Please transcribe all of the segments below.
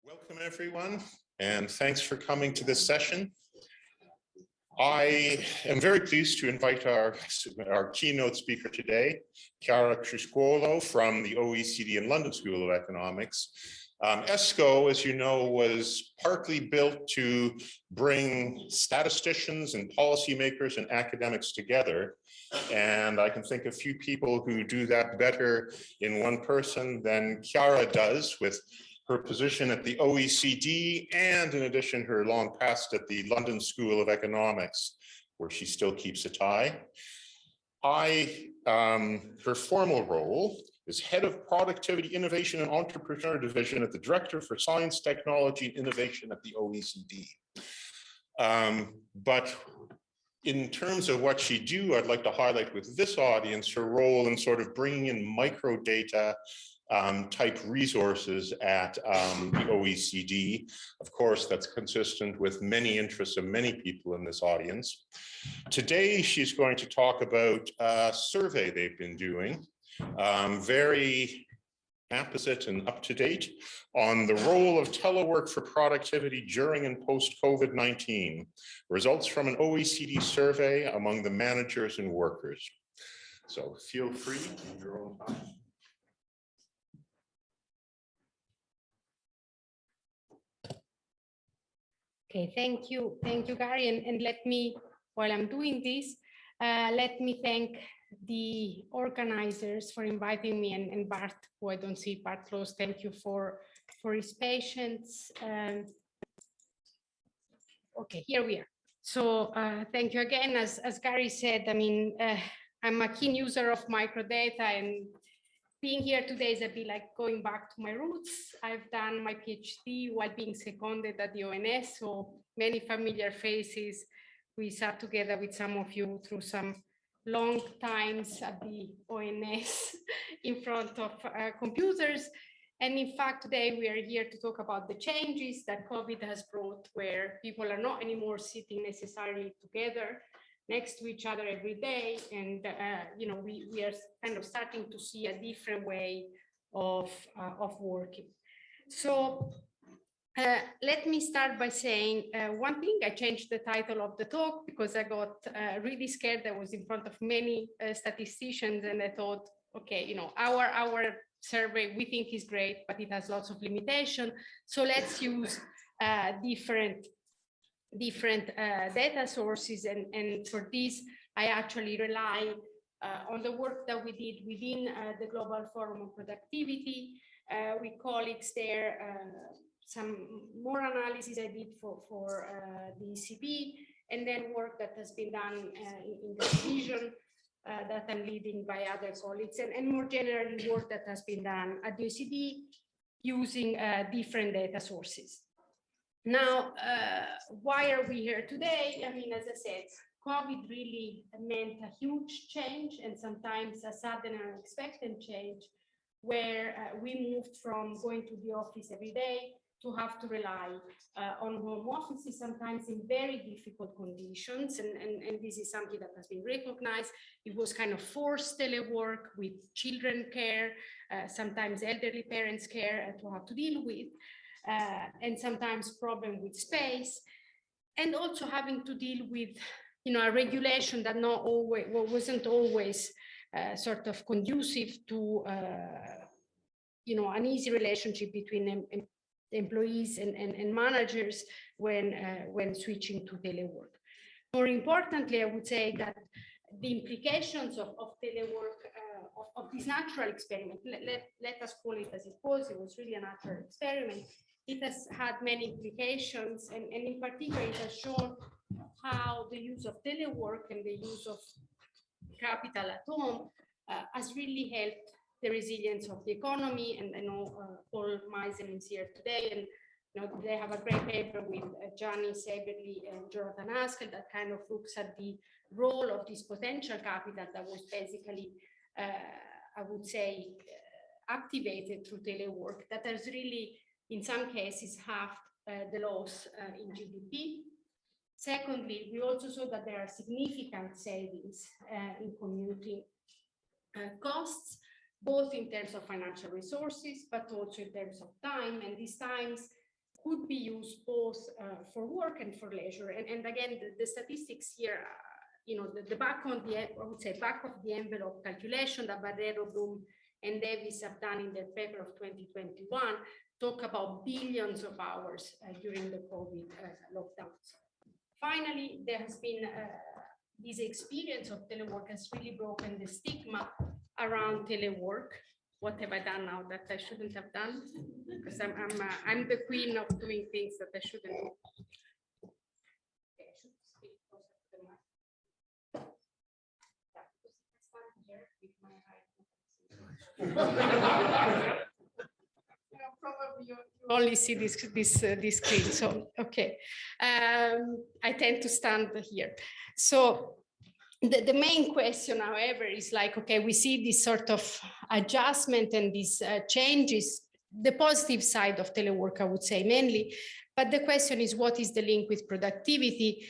Welcome, everyone, and thanks for coming to this session. I am very pleased to invite our keynote speaker today, Chiara Criscuolo from the OECD and London School of Economics. ESCO, as you know, was partly built to bring statisticians and policymakers and academics together. And I can think of few people who do that better in one person than Chiara does, with her position at the OECD, and in addition, her long past at the London School of Economics, where she still keeps a tie. Her formal role is Head of Productivity, Innovation, and Entrepreneur Division at the Director for Science, Technology, and Innovation at the OECD. But in terms of what she do, I'd like to highlight with this audience her role in sort of bringing in microdata type resources at the OECD. Of course, that's consistent with many interests of many people in this audience. Today, she's going to talk about a survey they've been doing, very apposite and up to date, on the role of telework for productivity during and post COVID-19. Results from an OECD survey among the managers and workers. So feel free in your own time. Okay, thank you, Gary. And let me, while I'm doing this, let me thank the organizers for inviting me, and Bart, who I don't see, Bart Close, thank you for his patience. Okay, here we are. So thank you again. As Gary said, I mean, I'm a keen user of microdata, and being here today is a bit like going back to my roots. I've done my PhD while being seconded at the ONS, so many familiar faces. We sat together with some of you through some long times at the ONS in front of computers. And in fact, today we are here to talk about the changes that COVID has brought, where people are not anymore sitting necessarily together next to each other every day, and you know, we are kind of starting to see a different way of working. So let me start by saying one thing. I changed the title of the talk because I got really scared. I was in front of many statisticians, and I thought, okay, you know, our survey we think is great, but it has lots of limitations. So let's use different data sources, and for this I actually rely on the work that we did within the Global Forum on Productivity, with colleagues there, some more analysis I did for the ECB, and then work that has been done in the division that I'm leading by other colleagues, and more generally work that has been done at the OECD using different data sources. Now, why are we here today? I mean, as I said, COVID really meant a huge change, and sometimes a sudden and unexpected change, where we moved from going to the office every day to have to rely on home offices, sometimes in very difficult conditions. And this is something that has been recognized. It was kind of forced telework with children care, sometimes elderly parents care to have to deal with. And sometimes problem with space, and also having to deal with, you know, a regulation that wasn't always sort of conducive to, you know, an easy relationship between employees and managers when switching to telework. More importantly, I would say that the implications of telework, of this natural experiment, let us call it as it was really a natural experiment. It has had many implications, and in particular, it has shown how the use of telework and the use of capital at home has really helped the resilience of the economy. And I know Paul Meisen is here today, and you know, they have a great paper with Gianni Seberli and Jonathan Haskell that kind of looks at the role of this potential capital that was basically, I would say, activated through telework, that has really, in some cases, halved the loss in GDP. Secondly, we also saw that there are significant savings in commuting costs, both in terms of financial resources, but also in terms of time. And these times could be used both for work and for leisure. And again, the statistics here, the back on the, I would say, back of the envelope calculation that Barrero, Bloom, and Davis have done in their paper of 2021 talk about billions of hours during the COVID lockdowns. Finally, there has been this experience of telework has really broken the stigma around telework. What have I done now that I shouldn't have done? Because I'm the queen of doing things that I shouldn't do. Okay, I should speak closer to the mic. Yeah, because if I stand here with my height, probably you only see this screen. So okay, I tend to stand here. So the main question, however, is like, okay, we see this sort of adjustment and these changes, the positive side of telework, I would say mainly, but the question is, what is the link with productivity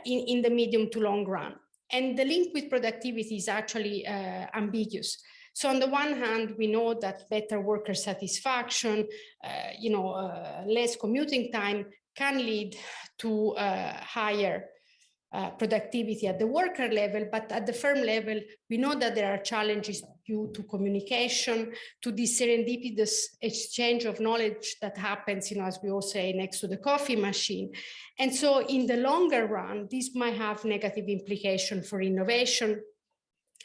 in the medium to long run? And the link with productivity is actually ambiguous. So on the one hand, we know that better worker satisfaction, less commuting time can lead to higher productivity at the worker level, but at the firm level, we know that there are challenges due to communication, to this serendipitous exchange of knowledge that happens, as we all say, next to the coffee machine. And so in the longer run, this might have negative implications for innovation,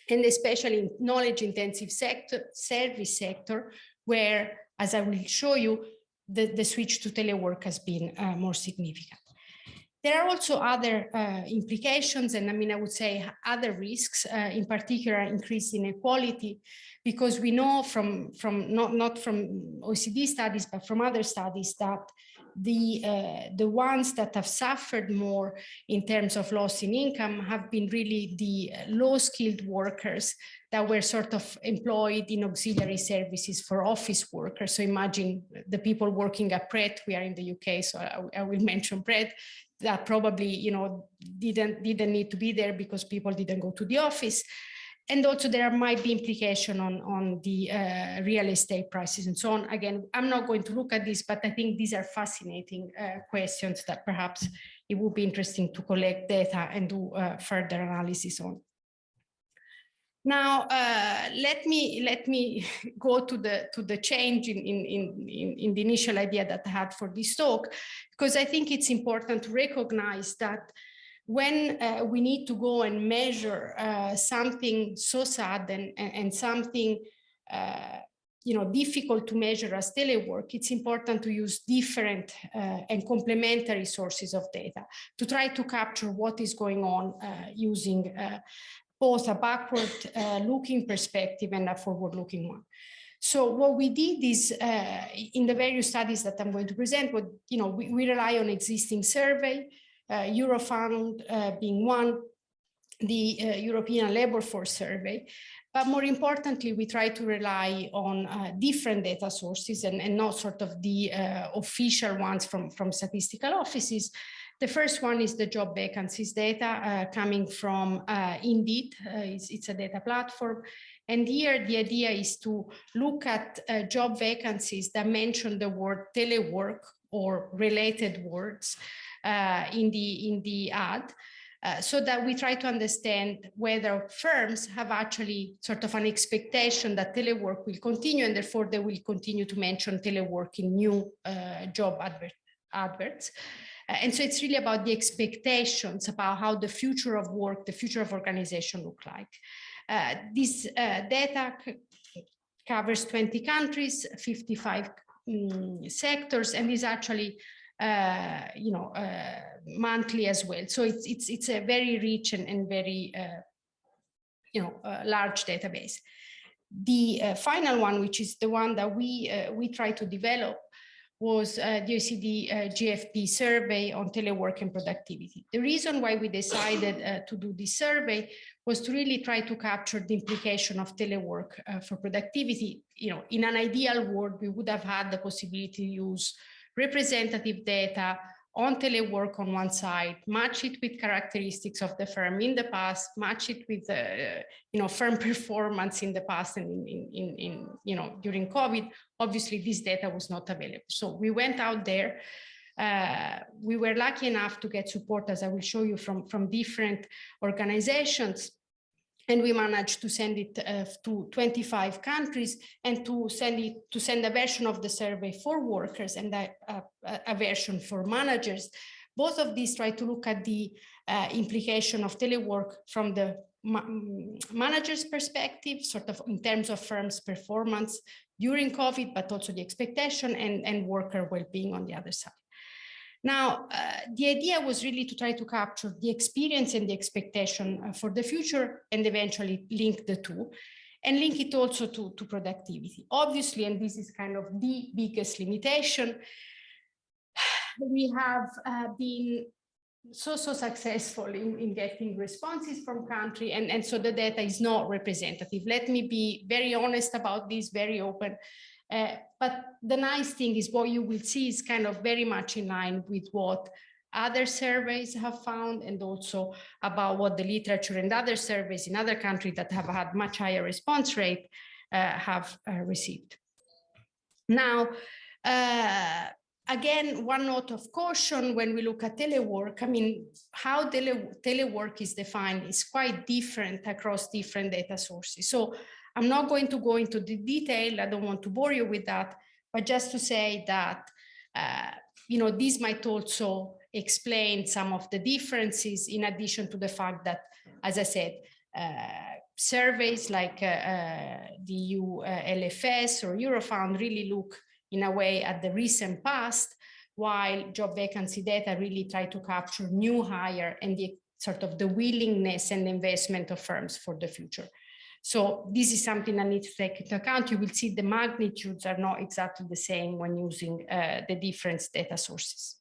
and especially in knowledge-intensive service sector, where, as I will show you, the switch to telework has been more significant. There are also other implications, and I would say other risks, in particular increased inequality, because we know from not from OECD studies, but from other studies that the ones that have suffered more in terms of loss in income have been really the low-skilled workers that were sort of employed in auxiliary services for office workers. So imagine the people working at Pret. We are in the UK, so I will mention Pret, that probably didn't need to be there because people didn't go to the office. And also there might be implication on the real estate prices and so on. Again, I'm not going to look at this, but I think these are fascinating questions that perhaps it would be interesting to collect data and do further analysis on. Now, let me go to the change in the initial idea that I had for this talk, because I think it's important to recognize that when we need to go and measure something so sudden and something difficult to measure as telework, it's important to use different and complementary sources of data to try to capture what is going on using both a backward looking perspective and a forward looking one. So what we did is in the various studies that I'm going to present, we rely on existing survey, Eurofound being one, the European Labour Force Survey. But more importantly, we try to rely on different data sources and not sort of the official ones from statistical offices. The first one is the job vacancies data coming from Indeed. It's a data platform. And here the idea is to look at job vacancies that mention the word telework or related words in the ad, so that we try to understand whether firms have actually sort of an expectation that telework will continue, and therefore they will continue to mention telework in new job adverts. And so it's really about the expectations about how the future of work, the future of organization look like. This data covers 20 countries, 55 sectors, and is actually monthly as well. So it's a very rich and very large database. The final one, which is the one that we try to develop, was the OECD GFP survey on telework and productivity. The reason why we decided to do this survey was to really try to capture the implication of telework for productivity. In an ideal world, we would have had the possibility to use representative data on telework on one side, match it with characteristics of the firm in the past, match it with firm performance in the past and during COVID. Obviously, this data was not available. So we went out there. We were lucky enough to get support, as I will show you, from different organizations. And we managed to send it to 25 countries and to send a version of the survey for workers and a version for managers. Both of these try to look at the implication of telework from the manager's perspective, sort of in terms of firms' performance during COVID, but also the expectation and worker well-being on the other side. Now, the idea was really to try to capture the experience and the expectation for the future and eventually link the two and link it also to productivity. Obviously, and this is kind of the biggest limitation, we have been so successful in getting responses from country, and so the data is not representative. Let me be very honest about this, very open. But the nice thing is what you will see is kind of very much in line with what other surveys have found, and also about what the literature and other surveys in other countries that have had much higher response rate have received. Now, again, one note of caution when we look at telework. I mean, how telework is defined is quite different across different data sources. So I'm not going to go into the detail. I don't want to bore you with that, but just to say that, this might also explain some of the differences, in addition to the fact that, as I said, surveys like the EU LFS or Eurofound really look in a way at the recent past, while job vacancy data really try to capture new hire and the sort of the willingness and investment of firms for the future. So this is something I need to take into account. You will see the magnitudes are not exactly the same when using the different data sources.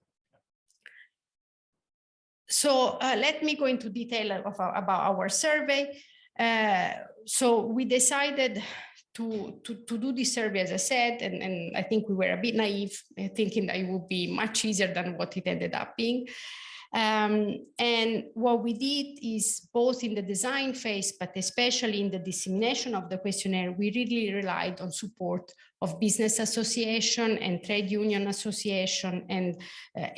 So let me go into detail about our survey. So we decided to do this survey, as I said, and I think we were a bit naive, thinking that it would be much easier than what it ended up being. And what we did is, both in the design phase, but especially in the dissemination of the questionnaire, we really relied on support of business association and trade union association, and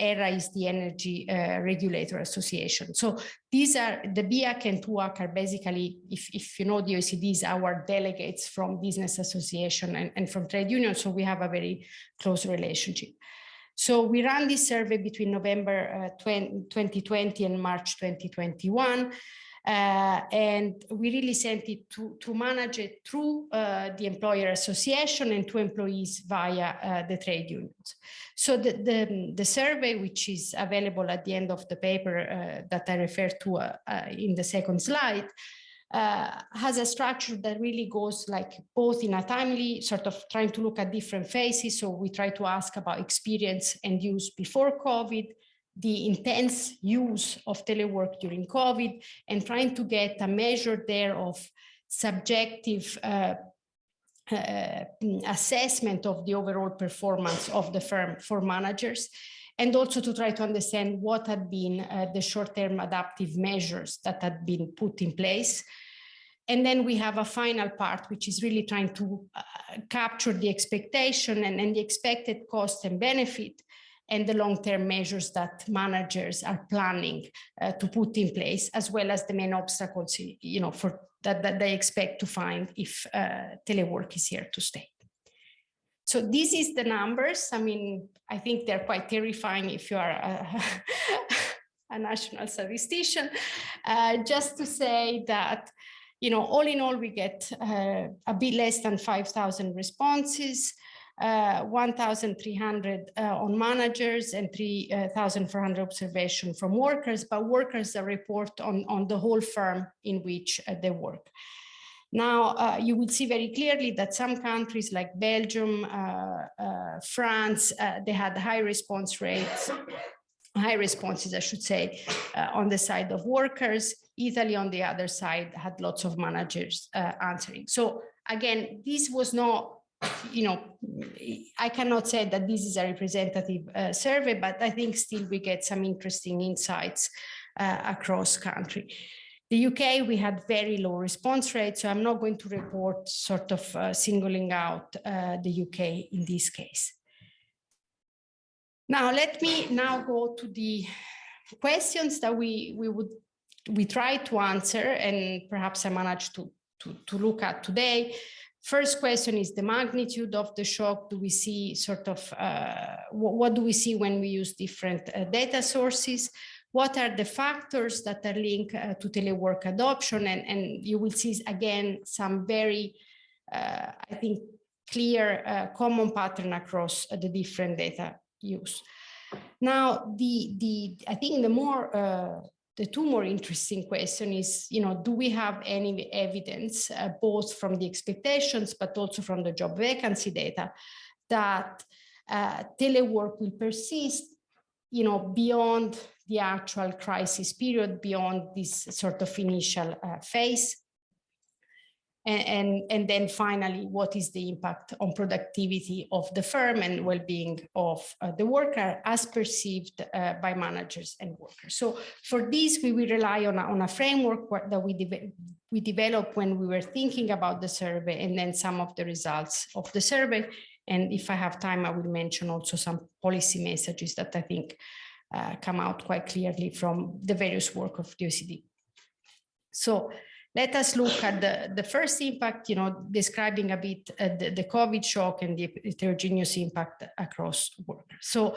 ERA is the energy regulator association. So these are the BIAC and TUAC are basically, if you know the OECDs, our delegates from business association and from trade union. So we have a very close relationship. So we ran this survey between November 2020 and March 2021. And we really sent it to manage it through the employer association and to employees via the trade unions. So the survey, which is available at the end of the paper that I referred to in the second slide, has a structure that really goes like both in a timely sort of trying to look at different phases. So we try to ask about experience and use before COVID, the intense use of telework during COVID, and trying to get a measure there of subjective assessment of the overall performance of the firm for managers, and also to try to understand what had been the short-term adaptive measures that had been put in place. And then we have a final part, which is really trying to capture the expectation and the expected cost and benefit, and the long-term measures that managers are planning to put in place, as well as the main obstacles, for that they expect to find if telework is here to stay. So this is the numbers. I mean, I think they're quite terrifying if you are a national statistician. Just to say that, all in all, we get a bit less than 5,000 responses, 1,300 on managers, and 3,400 observations from workers, but workers report on the whole firm in which they work. Now, you will see very clearly that some countries like Belgium, France, they had high response rates, high responses, I should say, on the side of workers. Italy, on the other side, had lots of managers answering. So again, this was not I cannot say that this is a representative survey, but I think still we get some interesting insights across country. The UK, we had very low response rates, so I'm not going to report sort of singling out the UK in this case. Now, let me now go to the questions that we try to answer, and perhaps I managed to look at today. First question is the magnitude of the shock. Do we see sort of, what do we see when we use different data sources? What are the factors that are linked to telework adoption? And you will see again some very, I think, clear common pattern across the different data use. Now, I think the two more interesting question is, do we have any evidence, both from the expectations, but also from the job vacancy data, that telework will persist, beyond the actual crisis period, beyond this sort of initial phase? And then finally, what is the impact on productivity of the firm and well-being of the worker as perceived by managers and workers? So for this, we will rely on a framework that we developed when we were thinking about the survey, and then some of the results of the survey. And if I have time, I will mention also some policy messages that I think come out quite clearly from the various work of the OECD. So let us look at the first impact, describing a bit the COVID shock and the heterogeneous impact across workers. So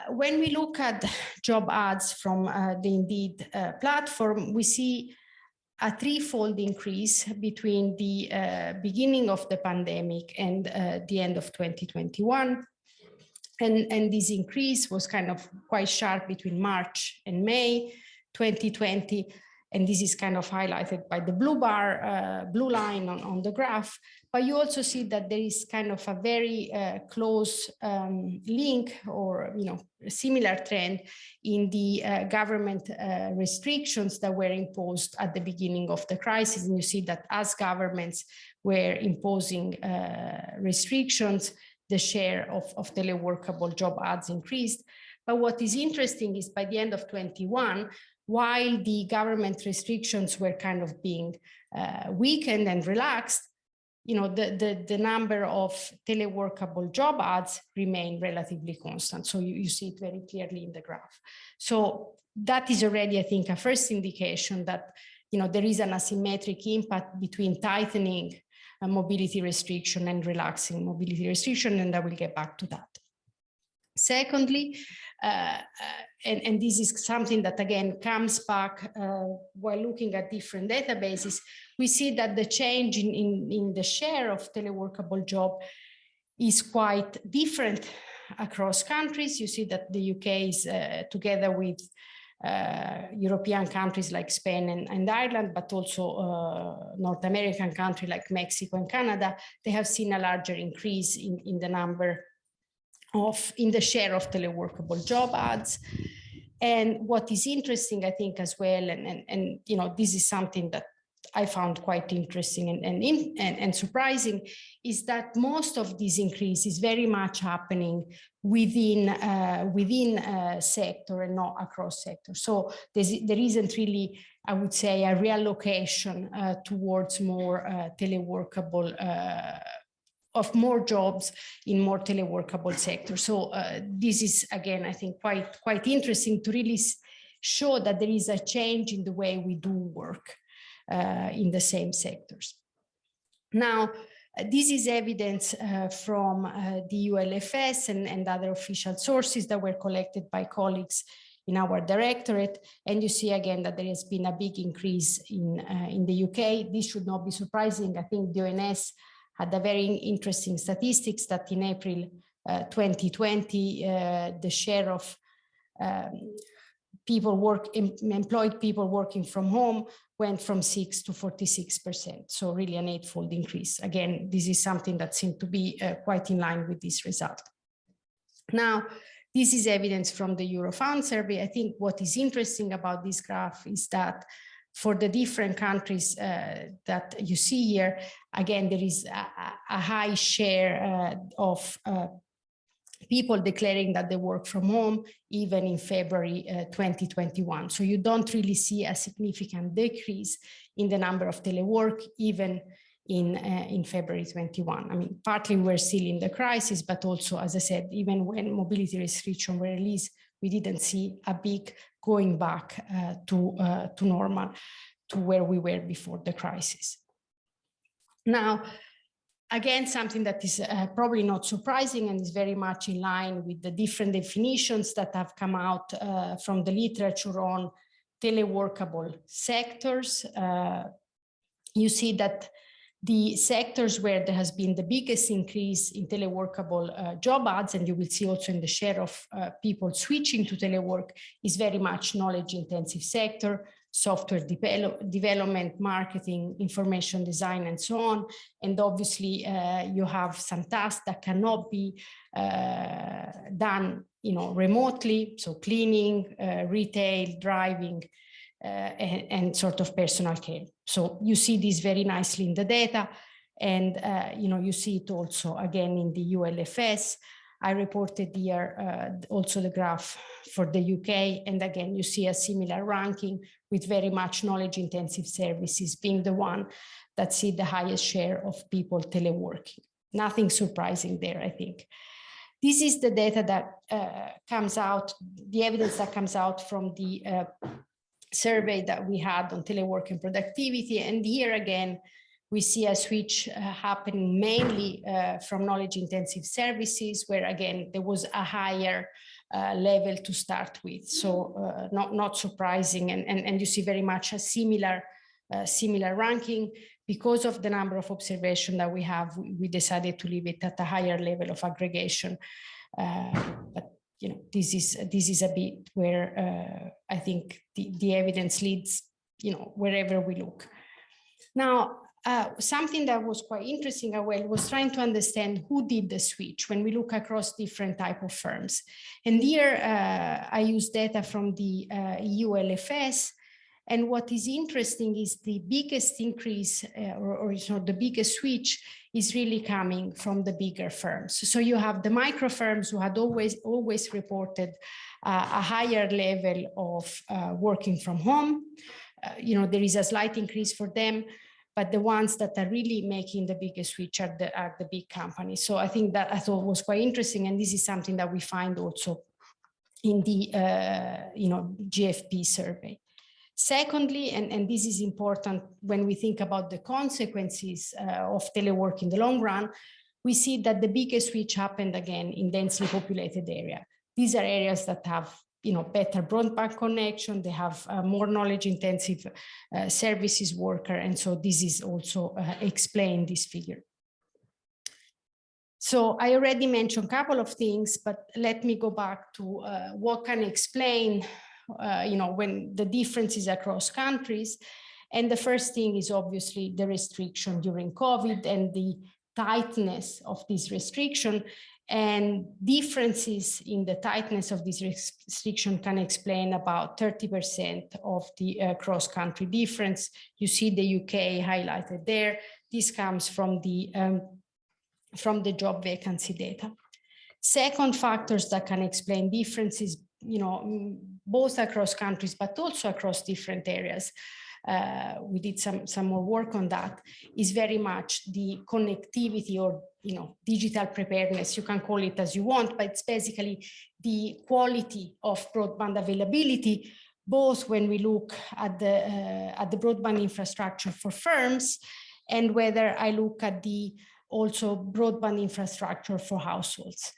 when we look at job ads from the Indeed platform, we see a threefold increase between the beginning of the pandemic and the end of 2021. And this increase was kind of quite sharp between March and May 2020. And this is kind of highlighted by the blue bar, blue line on the graph. But you also see that there is kind of a very close link, or a similar trend in the government restrictions that were imposed at the beginning of the crisis. And you see that as governments were imposing restrictions, the share of teleworkable job ads increased. But what is interesting is by the end of 21, while the government restrictions were kind of being weakened and relaxed, the number of teleworkable job ads remained relatively constant. So you see it very clearly in the graph. So that is already, I think, a first indication that there is an asymmetric impact between tightening a mobility restriction and relaxing mobility restriction, and I will get back to that. Secondly, and this is something that again comes back while looking at different databases, we see that the change in the share of teleworkable job is quite different across countries. You see that the UK is together with European countries like Spain and Ireland, but also North American countries like Mexico and Canada, they have seen a larger increase in the number in the share of teleworkable job ads. And what is interesting, I think, as well, and this is something that I found quite interesting and surprising, is that most of this increase is very much happening within a sector and not across sectors. So there isn't really, I would say, a reallocation towards more teleworkable of more jobs in more teleworkable sectors. So this is, again, I think quite interesting to really show that there is a change in the way we do work in the same sectors. Now, this is evidence from the ULFS and other official sources that were collected by colleagues in our directorate. And you see again that there has been a big increase in the UK. This should not be surprising. I think the ONS had a very interesting statistics that in April 2020, the share of employed people working from home went from 6 to 46%. So really an eightfold increase. Again, this is something that seemed to be quite in line with this result. Now, this is evidence from the Eurofound survey. I think what is interesting about this graph is that for the different countries that you see here, again, there is a high share of people declaring that they work from home, even in February 2021. So you don't really see a significant decrease in the number of telework, even in February 21. I mean, partly we're still in the crisis, but also, as I said, even when mobility restrictions were released, we didn't see a big going back to normal, to where we were before the crisis. Now, again, something that is probably not surprising and is very much in line with the different definitions that have come out from the literature on teleworkable sectors. You see that the sectors where there has been the biggest increase in teleworkable job ads, and you will see also in the share of people switching to telework, is very much knowledge-intensive sector, software development, marketing, information design, and so on. And obviously, you have some tasks that cannot be done, remotely. So cleaning, retail, driving, and sort of personal care. So you see this very nicely in the data, and you see it also again in the ULFS. I reported here also the graph for the UK, and again you see a similar ranking with very much knowledge-intensive services being the one that see the highest share of people teleworking. Nothing surprising there, I think. This is the data that comes out, the evidence that comes out from the survey that we had on telework and productivity. And here again, we see a switch happening mainly from knowledge-intensive services, where again, there was a higher level to start with. So not surprising. And you see very much a similar ranking. Because of the number of observations that we have, we decided to leave it at a higher level of aggregation. But this is a bit where I think the evidence leads, wherever we look. Now, something that was quite interesting, was trying to understand who did the switch when we look across different type of firms. And here I use data from the EU LFS. And what is interesting is the biggest increase or the biggest switch is really coming from the bigger firms. So you have the micro firms who had always reported a higher level of working from home. There is a slight increase for them, but the ones that are really making the biggest switch are the big companies. So I think that I thought was quite interesting, and this is something that we find also in the GFP survey. Secondly, and this is important when we think about the consequences of telework in the long run, we see that the biggest switch happened again in densely populated areas. These are areas that have better broadband connection, they have more knowledge-intensive services worker, and so this is also explained this figure. So I already mentioned a couple of things, but let me go back to what can explain when the differences across countries. And the first thing is obviously the restriction during COVID and the tightness of this restriction, and differences in the tightness of this restriction can explain about 30% of the cross-country difference. You see the UK highlighted there. This comes from the job vacancy data. Second, factors that can explain differences, both across countries, but also across different areas. We did some more work on that, is very much the connectivity or, digital preparedness, you can call it as you want, but it's basically the quality of broadband availability, both when we look at the broadband infrastructure for firms, and whether I look at the also broadband infrastructure for households.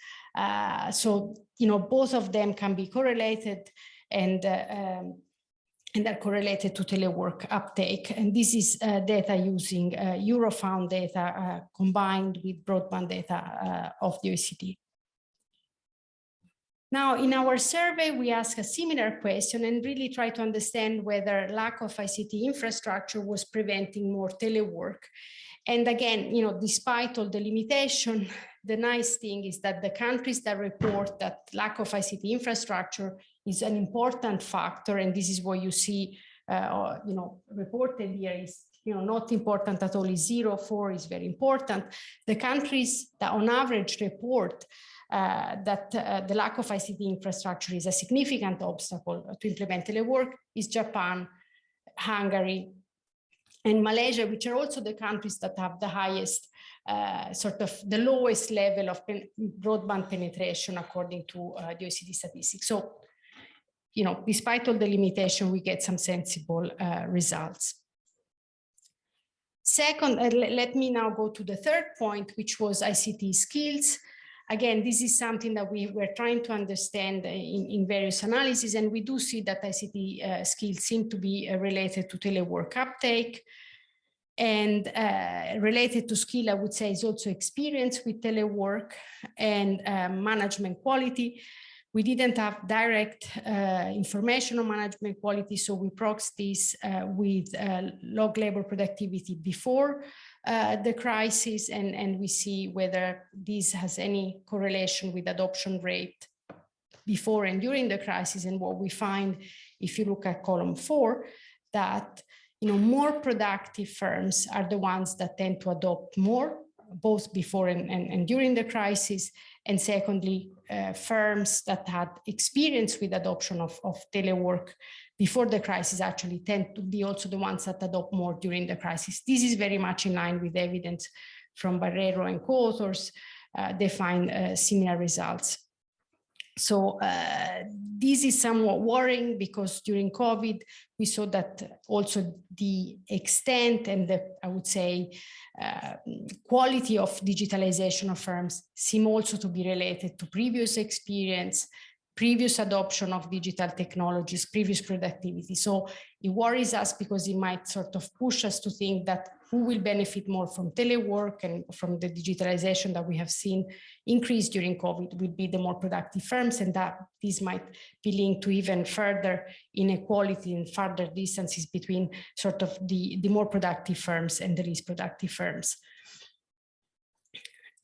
So, both of them can be correlated and are correlated to telework uptake. And this is data using Eurofound data combined with broadband data of the OECD. Now, in our survey, we ask a similar question and really try to understand whether lack of ICT infrastructure was preventing more telework. And again, despite all the limitation, the nice thing is that the countries that report that lack of ICT infrastructure is an important factor, and this is what you see, reported here, is not important at all is 0, 4 is very important. The countries that on average report that the lack of ICT infrastructure is a significant obstacle to implement telework is Japan, Hungary, and Malaysia, which are also the countries that have the highest, sort of the lowest level of broadband penetration according to the OECD statistics. So, despite all the limitation, we get some sensible results. Second, let me now go to the third point, which was ICT skills. Again, this is something that we were trying to understand in various analyses, and we do see that ICT skills seem to be related to telework uptake. And related to skill, I would say, is also experience with telework and management quality. We didn't have direct information on management quality, so we proxed this with log labor productivity before the crisis, and we see whether this has any correlation with adoption rate before and during the crisis. And what we find, if you look at column 4, that more productive firms are the ones that tend to adopt more, both before and during the crisis. And secondly, firms that had experience with adoption of telework before the crisis actually tend to be also the ones that adopt more during the crisis. This is very much in line with evidence from Barrero and co-authors. They find similar results. So this is somewhat worrying because during COVID, we saw that also the extent and the, I would say, quality of digitalization of firms seem also to be related to previous experience, previous adoption of digital technologies, previous productivity. So it worries us because it might sort of push us to think that who will benefit more from telework and from the digitalization that we have seen increase during COVID will be the more productive firms, and that this might be linked to even further inequality and further distances between sort of the more productive firms and the least productive firms.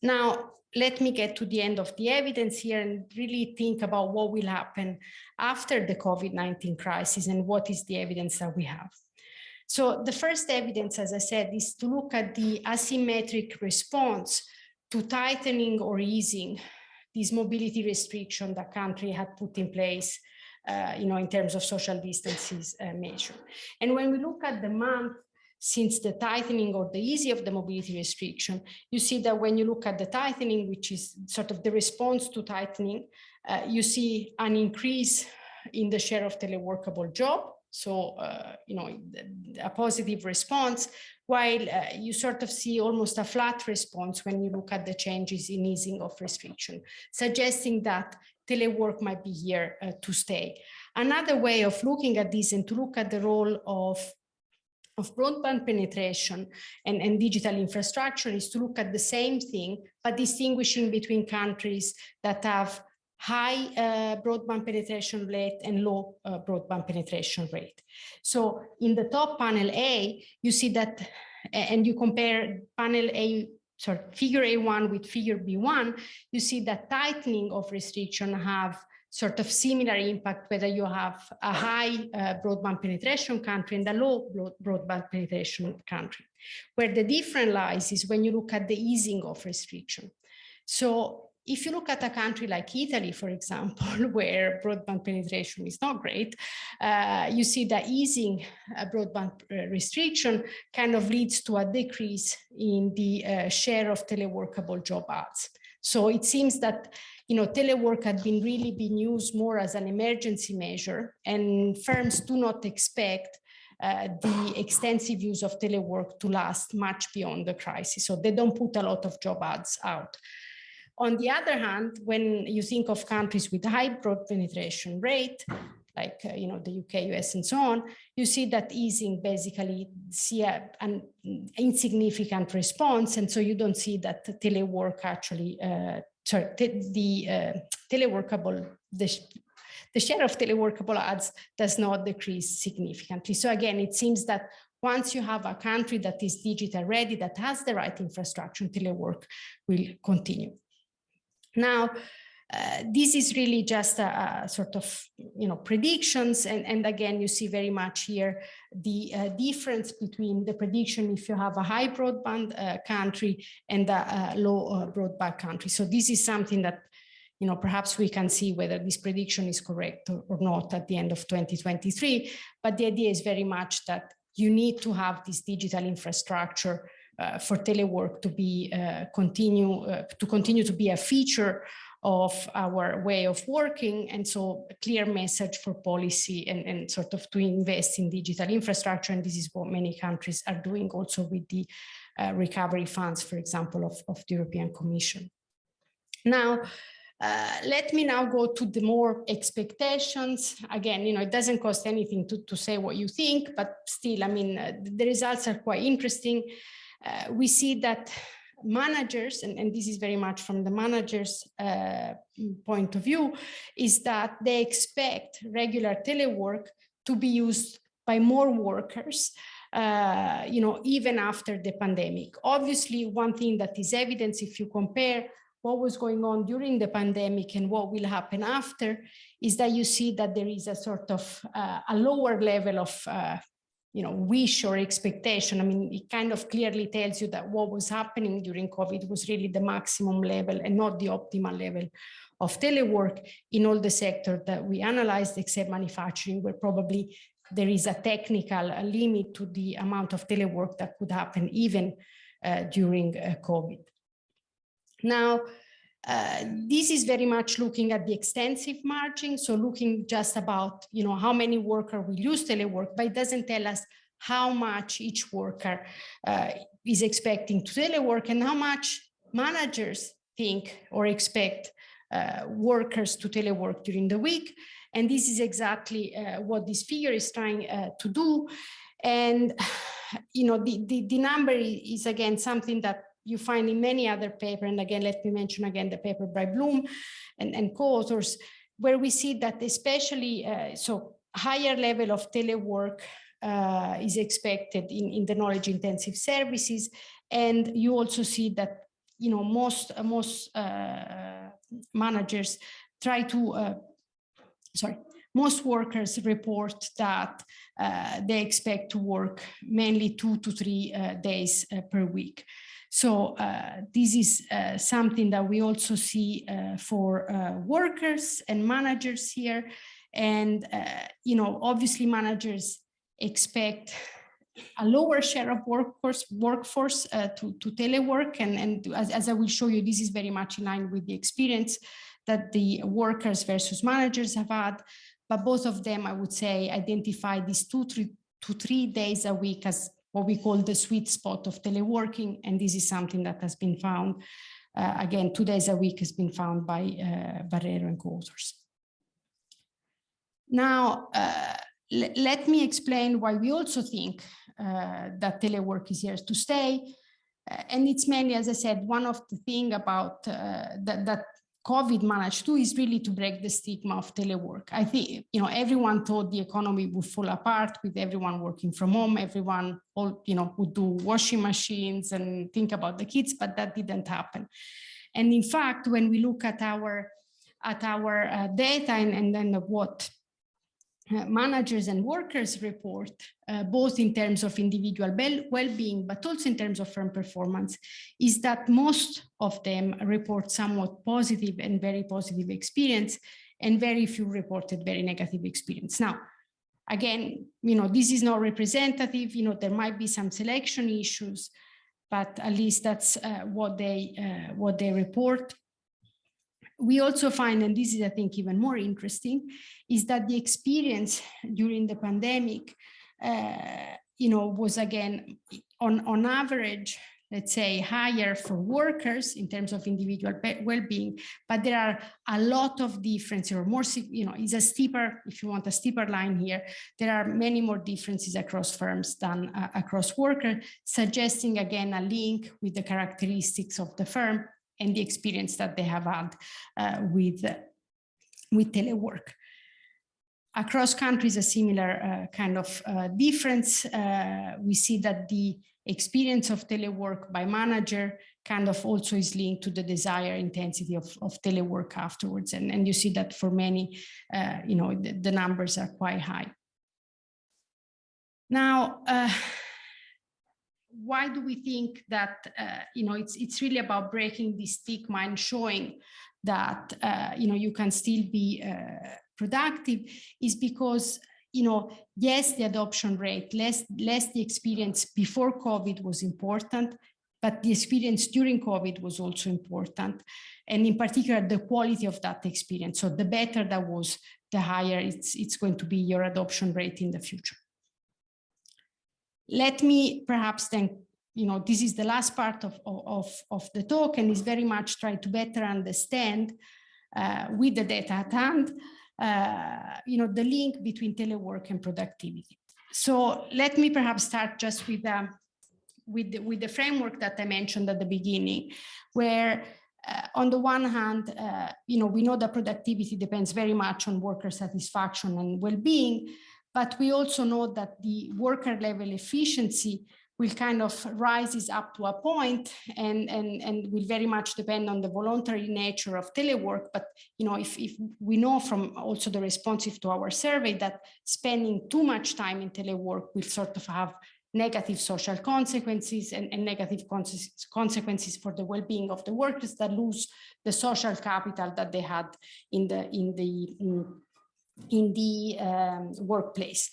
Now, let me get to the end of the evidence here and really think about what will happen after the COVID-19 crisis and what is the evidence that we have. So the first evidence, as I said, is to look at the asymmetric response to tightening or easing this mobility restriction that country had put in place, in terms of social distances measure. And when we look at the month since the tightening or the easing of the mobility restriction, you see that when you look at the tightening, which is sort of the response to tightening, you see an increase in the share of teleworkable job. So, a positive response, while you sort of see almost a flat response when you look at the changes in easing of restriction, suggesting that telework might be here to stay. Another way of looking at this and to look at the role of broadband penetration and digital infrastructure is to look at the same thing, but distinguishing between countries that have high broadband penetration rate and low broadband penetration rate. So in the top panel A, you see that, and you compare panel A, sorry, figure A1 with figure B1, you see that tightening of restriction have sort of similar impact whether you have a high broadband penetration country and a low broadband penetration country. Where the difference lies is when you look at the easing of restriction. So if you look at a country like Italy, for example, where broadband penetration is not great, you see that easing a broadband restriction kind of leads to a decrease in the share of teleworkable job ads. So it seems that telework had really been used more as an emergency measure, and firms do not expect the extensive use of telework to last much beyond the crisis. So they don't put a lot of job ads out. On the other hand, when you think of countries with high broad penetration rate, like the UK, US, and so on, you see that easing basically see an insignificant response, and so you don't see that telework actually, the share of teleworkable ads does not decrease significantly. So again, it seems that once you have a country that is digital ready, that has the right infrastructure, telework will continue. Now, This is really just a sort of, predictions. And again, you see very much here the difference between the prediction if you have a high broadband country and a low broadband country. So this is something that, perhaps we can see whether this prediction is correct or not at the end of 2023. But the idea is very much that you need to have this digital infrastructure for telework to be continue to be a feature of our way of working, and so a clear message for policy and sort of to invest in digital infrastructure. And this is what many countries are doing also with the recovery funds, for example, of the European Commission. Now, let me now go to the more expectations. Again, it doesn't cost anything to say what you think, but still, I mean, the results are quite interesting. We see that managers, and this is very much from the managers' point of view, is that they expect regular telework to be used by more workers, even after the pandemic. Obviously, one thing that is evident if you compare what was going on during the pandemic and what will happen after, is that you see that there is a sort of a lower level of wish or expectation. I mean, it kind of clearly tells you that what was happening during COVID was really the maximum level and not the optimal level of telework in all the sectors that we analyzed, except manufacturing, where probably there is a technical limit to the amount of telework that could happen even during COVID. Now, this is very much looking at the extensive margin, so looking just about how many workers will use telework, but it doesn't tell us how much each worker is expecting to telework and how much managers think or expect workers to telework during the week. And this is exactly what this figure is trying to do. And the number is again something that you find in many other papers. And again, let me mention again the paper by Bloom and co-authors, where we see that especially, so higher level of telework is expected in the knowledge intensive services. And you also see that, most managers try to, most workers report that they expect to work mainly 2 to 3 days per week. So this is something that we also see for workers and managers here. And, obviously managers expect a lower share of workforce to telework. And as I will show you, this is very much in line with the experience that the workers versus managers have had. But both of them, I would say, identify these 2 to 3 days a week as what we call the sweet spot of teleworking. And this is something that has been found, again, 2 days a week has been found by Barrero and co-authors. Now, let me explain why we also think that telework is here to stay. And it's mainly, as I said, one of the things about that COVID managed to is really to break the stigma of telework. I think, everyone thought the economy would fall apart with everyone working from home, everyone, would do washing machines and think about the kids, but that didn't happen. And in fact, when we look at our data and then what managers and workers report, both in terms of individual well-being, but also in terms of firm performance, is that most of them report somewhat positive and very positive experience, and very few reported very negative experience. Now, again, this is not representative, there might be some selection issues, but at least that's what they report. We also find, and this is, I think, even more interesting, is that the experience during the pandemic, was again, on average, let's say, higher for workers in terms of individual well-being, but there are a lot of differences, or more, it's a steeper, if you want a steeper line here, there are many more differences across firms than across workers, suggesting, again, a link with the characteristics of the firm and the experience that they have had with telework. Across countries, a similar kind of difference. We see that the experience of telework by manager kind of also is linked to the desired intensity of telework afterwards. And you see that for many, the numbers are quite high. Now, why do we think that, it's really about breaking the stigma and showing that, you can still be productive, is because, yes, the adoption rate, less the experience before COVID was important, but the experience during COVID was also important. And in particular, the quality of that experience. So the better that was, the higher it's going to be your adoption rate in the future. Let me perhaps then, this is the last part of the talk, and is very much try to better understand with the data at hand, the link between telework and productivity. So let me perhaps start just with the framework that I mentioned at the beginning, where on the one hand, we know that productivity depends very much on worker satisfaction and well-being, but we also know that the worker level efficiency will kind of rises up to a point and will very much depend on the voluntary nature of telework. But, if we know from also the responses to our survey that spending too much time in telework will sort of have negative social consequences and negative consequences for the well-being of the workers that lose the social capital that they had in the workplace.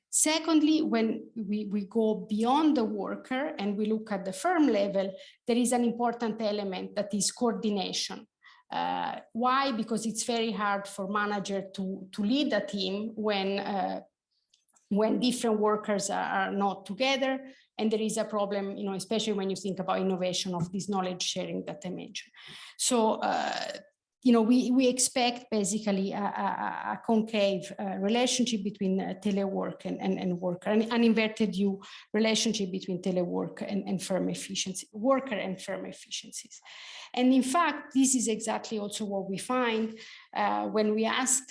Secondly, when we go beyond the worker and we look at the firm level, there is an important element that is coordination. Why? Because it's very hard for manager to lead a team when different workers are not together, and there is a problem, especially when you think about innovation of this knowledge sharing that I mentioned. So, we expect basically a concave relationship between telework and worker, an inverted U relationship between telework and firm efficiency, worker and firm efficiencies. And in fact, this is exactly also what we find when we asked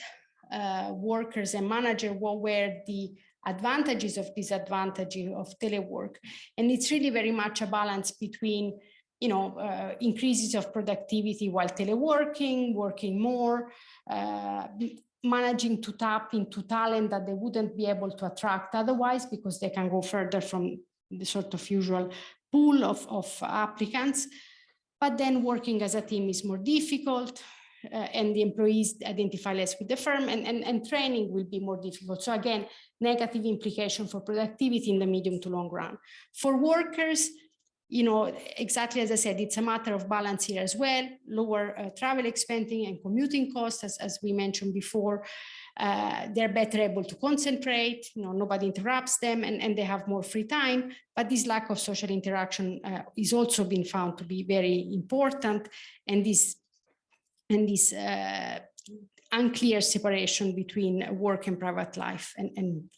workers and managers what were the advantages of disadvantages of telework. And it's really very much a balance between increases of productivity while teleworking, working more, managing to tap into talent that they wouldn't be able to attract otherwise because they can go further from the sort of usual pool of applicants. But then working as a team is more difficult, and the employees identify less with the firm, and training will be more difficult. So again, negative implication for productivity in the medium to long run. For workers, exactly as I said, it's a matter of balance here as well. Lower travel expensing and commuting costs, as we mentioned before. They're better able to concentrate, nobody interrupts them, and they have more free time. But this lack of social interaction is also been found to be very important, and this unclear separation between work and private life and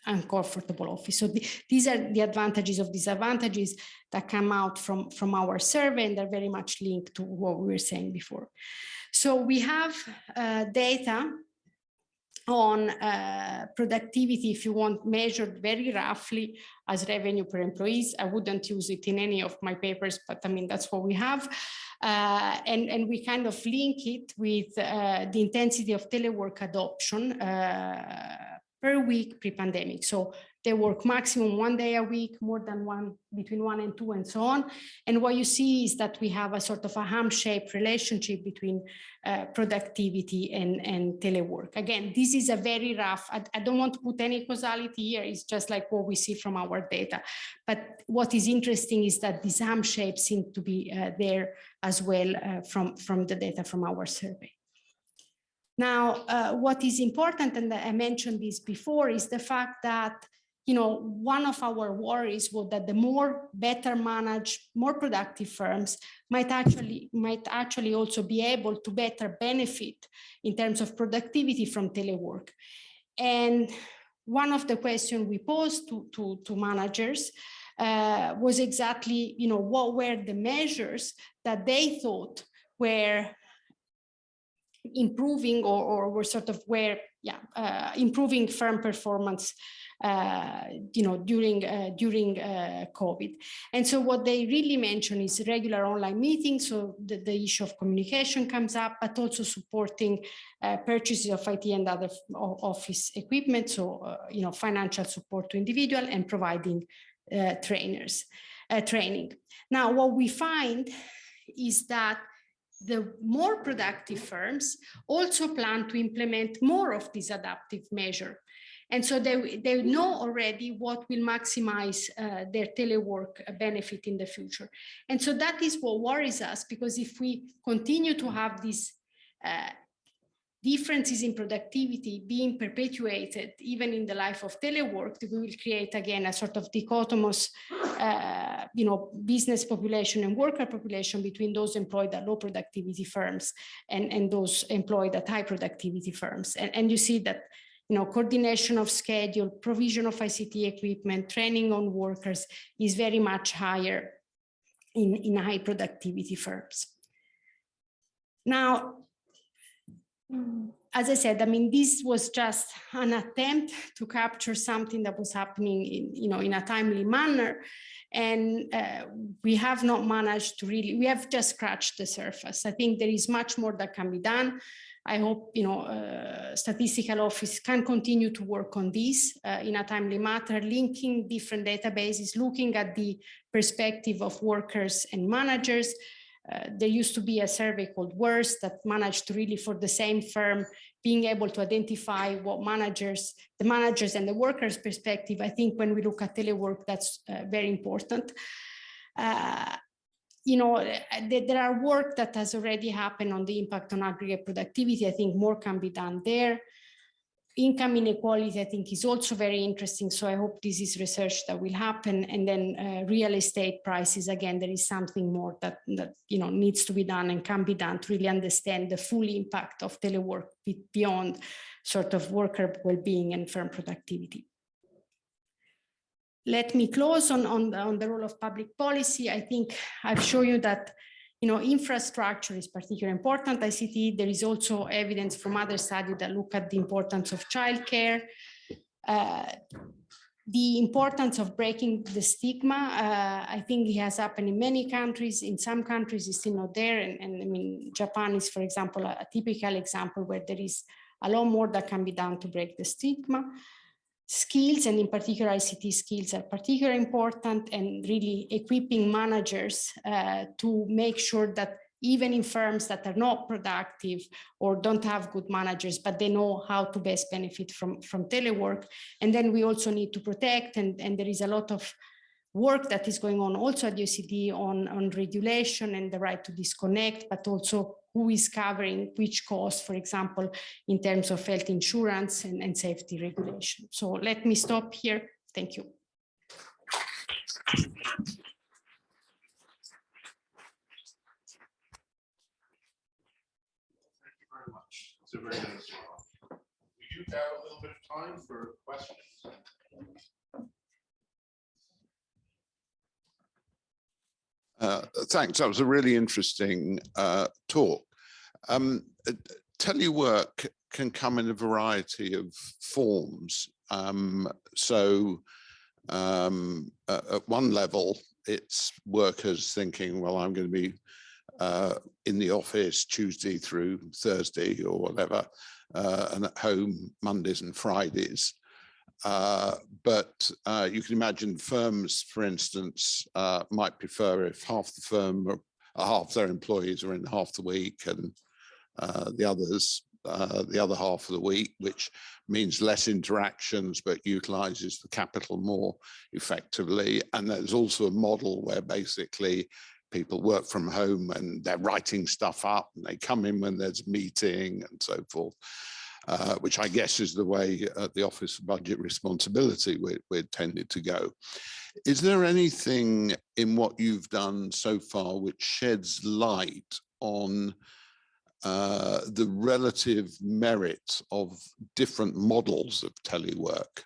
uncomfortable office. So these are the advantages of disadvantages that come out from our survey, and they're very much linked to what we were saying before. So we have data on productivity, if you want, measured very roughly as revenue per employees. I wouldn't use it in any of my papers, but I mean, that's what we have. And we kind of link it with the intensity of telework adoption per week pre-pandemic. So they work maximum 1 day a week, more than one, between 1 and 2, and so on. And what you see is that we have a sort of a ham-shaped relationship between productivity and telework. Again, this is a very rough, I don't want to put any causality here, it's just like what we see from our data. But what is interesting is that these ham shapes seem to be there as well from the data from our survey. Now, what is important, and I mentioned this before, is the fact that one of our worries was that the more better managed, more productive firms might actually also be able to better benefit in terms of productivity from telework. And one of the questions we posed to managers was exactly, what were the measures that they thought were improving or were sort of were improving firm performance, during COVID. And so what they really mention is regular online meetings. So the issue of communication comes up, but also supporting purchases of IT and other office equipment. So, financial support to individual and providing training. Now, what we find is that the more productive firms also plan to implement more of this adaptive measure. And so they know already what will maximize their telework benefit in the future. And so that is what worries us, because if we continue to have these differences in productivity being perpetuated even in the life of telework, we will create again a sort of dichotomous business population and worker population between those employed at low productivity firms and those employed at high productivity firms. And you see that coordination of schedule, provision of ICT equipment, training on workers is very much higher in high productivity firms. Now, as I said, this was just an attempt to capture something that was happening in a timely manner. And we have not managed to we have just scratched the surface. I think there is much more that can be done. I hope, statistical office can continue to work on this in a timely manner, linking different databases, looking at the perspective of workers and managers. There used to be a survey called WORST that managed to really, for the same firm, being able to identify what the managers and the workers' perspective. I think when we look at telework, that's very important. There are work that has already happened on the impact on aggregate productivity. I think more can be done there. Income inequality, I think, is also very interesting. So I hope this is research that will happen. And then real estate prices, again, there is something more that needs to be done and can be done to really understand the full impact of telework beyond sort of worker well-being and firm productivity. Let me close on the role of public policy. I think I've shown you that infrastructure is particularly important. ICT, there is also evidence from other studies that look at the importance of childcare, the importance of breaking the stigma. I think it has happened in many countries. In some countries, it's still not there. And Japan is, for example, a typical example where there is a lot more that can be done to break the stigma. Skills, and in particular ICT skills, are particularly important, and really equipping managers to make sure that even in firms that are not productive or don't have good managers, but they know how to best benefit from telework. And then we also need to protect, and there is a lot of work that is going on also at OECD on regulation and the right to disconnect, but also who is covering which costs, for example, in terms of health insurance and safety regulation. So let me stop here. Thank you. Thank you very much. It's a very nice job. We do have a little bit of time for questions. Thanks. That was a really interesting talk. Telework can come in a variety of forms. At one level, it's workers thinking, well, I'm going to be in the office Tuesday through Thursday or whatever, and at home Mondays and Fridays. But you can imagine firms, for instance, might prefer if half the firm or half their employees are in half the week, and the other half of the week, which means less interactions but utilizes the capital more effectively. And there's also a model where basically people work from home and they're writing stuff up and they come in when there's a meeting and so forth. Which I guess is the way the Office of Budget Responsibility we're tended to go. Is there anything in what you've done so far which sheds light on the relative merit of different models of telework?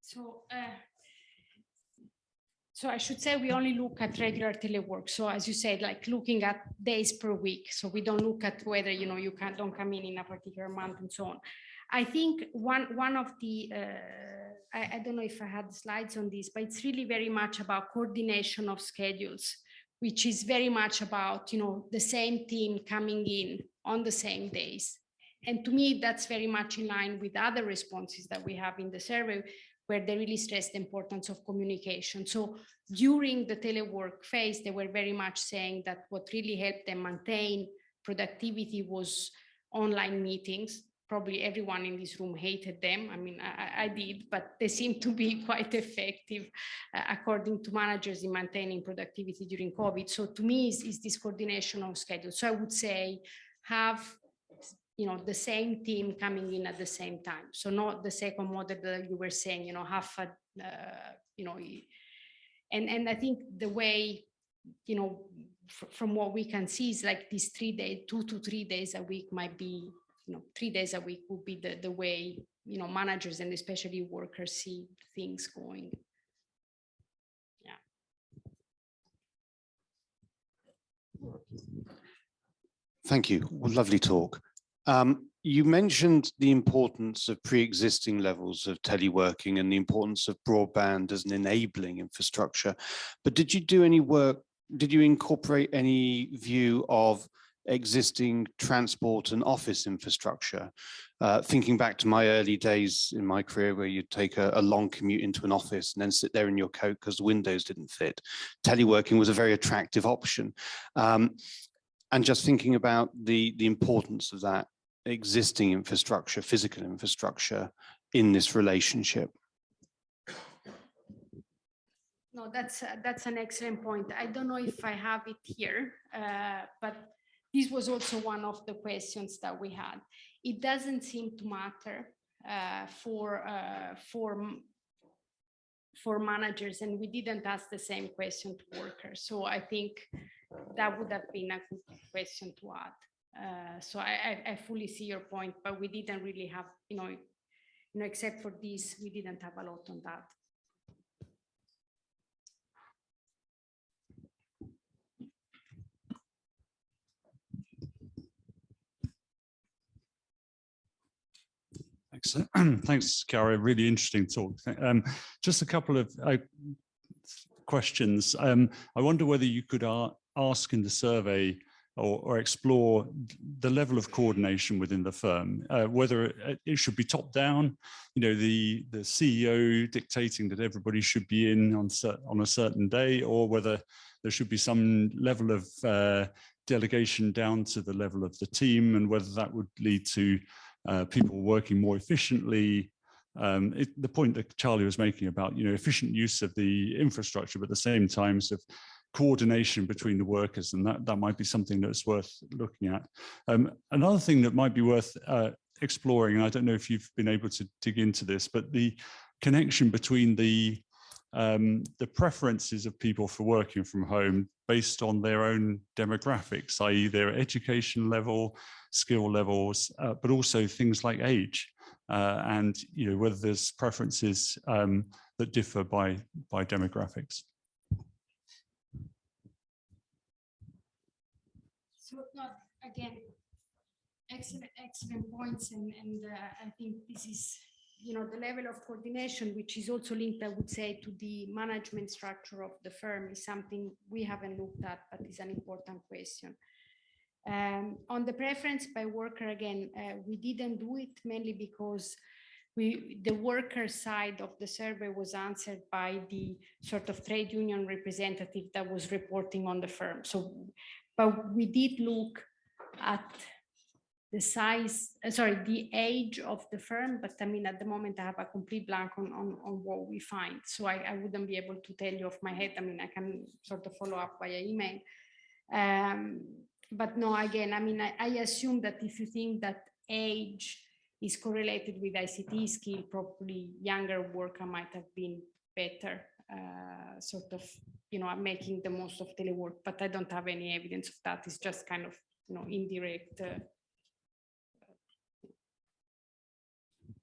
So So I should say we only look at regular telework. So as you said, like looking at days per week. So we don't look at whether, you know, you don't come in a particular month and so on. I think one of the, I don't know if I had slides on this, but it's really very much about coordination of schedules, which is very much about, you know, the same team coming in on the same days. And to me, that's very much in line with other responses that we have in the survey, where they really stress the importance of communication. So during the telework phase, they were very much saying that what really helped them maintain productivity was online meetings. Probably everyone in this room hated them. I mean, I did, but they seem to be quite effective, according to managers, in maintaining productivity during COVID. So to me, is this coordination of schedule. So I would say have, you know, the same team coming in at the same time. So not the second model that you were saying, you know, half a, you know, and I think the way, you know, from what we can see is like these 3 days, 2 to 3 days a week might be, you know, 3 days a week would be the way, you know, managers and especially workers see things going. Yeah. Thank you. Well, lovely talk. You mentioned the importance of pre-existing levels of teleworking and the importance of broadband as an enabling infrastructure. But did you do any work, did you incorporate any view of existing transport and office infrastructure? Thinking back to my early days in my career where you'd take a long commute into an office and then sit there in your coat because the windows didn't fit. Teleworking was a very attractive option. And just thinking about the importance of that existing infrastructure, physical infrastructure in this relationship. No, that's an excellent point. I don't know if I have it here, but this was also one of the questions that we had. It doesn't seem to matter for managers, and we didn't ask the same question to workers. So I think that would have been a good question to add. So I fully see your point, but we didn't really have, you know, except for this, we didn't have a lot on that. Thanks, Chiara. Really interesting talk. Just a couple of questions. I wonder whether you could ask in the survey or explore the level of coordination within the firm, whether it should be top down, you know, the CEO dictating that everybody should be in on a certain day, or whether there should be some level of delegation down to the level of the team, and whether that would lead to people working more efficiently. The point that Charlie was making about, you know, efficient use of the infrastructure, but at the same time of coordination between the workers, and that might be something that's worth looking at. Another thing that might be worth exploring, and I don't know if you've been able to dig into this, but the connection between the preferences of people for working from home based on their own demographics, i.e. their education level, skill levels, but also things like age, and, you know, whether there's preferences that differ by demographics. So again, excellent points, and I think this is, you know, the level of coordination, which is also linked, I would say, to the management structure of the firm, is something we haven't looked at, but is an important question. On the preference by worker, again, we didn't do it mainly because the worker side of the survey was answered by the sort of trade union representative that was reporting on the firm. So, but we did look at the size, the age of the firm, but I mean, at the moment I have a complete blank on what we find. So I wouldn't be able to tell you off my head. I mean, I can sort of follow up via email. But no, again, I mean, I assume that if you think that age is correlated with ICT skill, probably younger worker might have been better, sort of, you know, making the most of telework, but I don't have any evidence of that. It's just kind of, you know, indirect.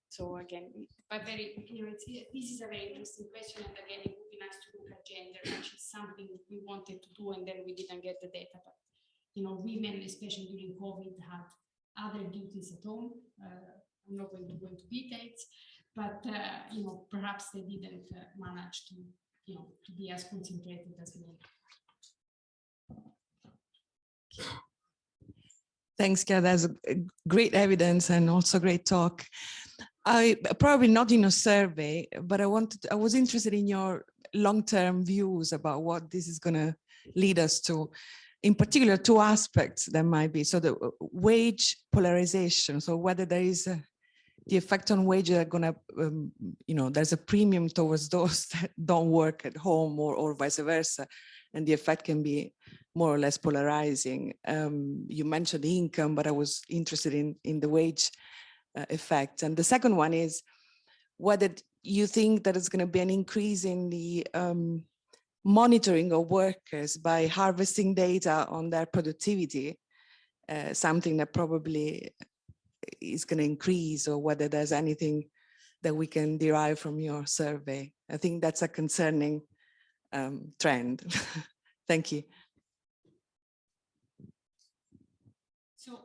So again, but very, you know, this is a very interesting question, and again, it would be nice to look at gender, which is something we wanted to do and then we didn't get the data. But women, especially during COVID, had other duties at home. I'm not going to go into details, but perhaps they didn't manage to to be as concentrated as men. Thanks, Chiara. That's great evidence and also great talk. I probably not in a survey, but I was interested in your long-term views about what this is going to lead us to. In particular, two aspects that might be. So the wage polarization. So whether there is the effect on wages are going to, there's a premium towards those that don't work at home or vice versa. And the effect can be more or less polarizing. You mentioned the income, but I was interested in the wage effect. And the second one is whether you think that it's going to be an increase in the monitoring of workers by harvesting data on their productivity, something that probably is going to increase, or whether there's anything that we can derive from your survey. I think that's a concerning trend. Thank you. So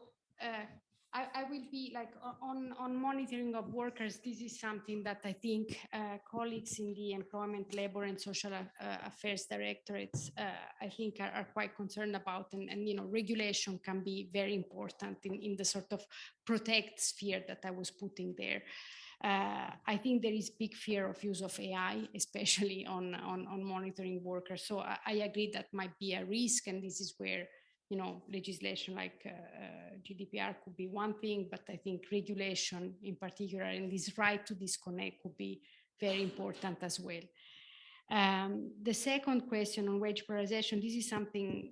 I will be like on monitoring of workers. This is something that I think colleagues in the Employment, Labor and Social Affairs Directorates, I think are quite concerned about. And regulation can be very important in the sort of protect sphere that I was putting there. I think there is big fear of use of AI, especially on monitoring workers. So I agree that might be a risk, and this is where legislation like GDPR could be one thing, but I think regulation in particular and this right to disconnect could be very important as well. The second question on wage polarization, this is something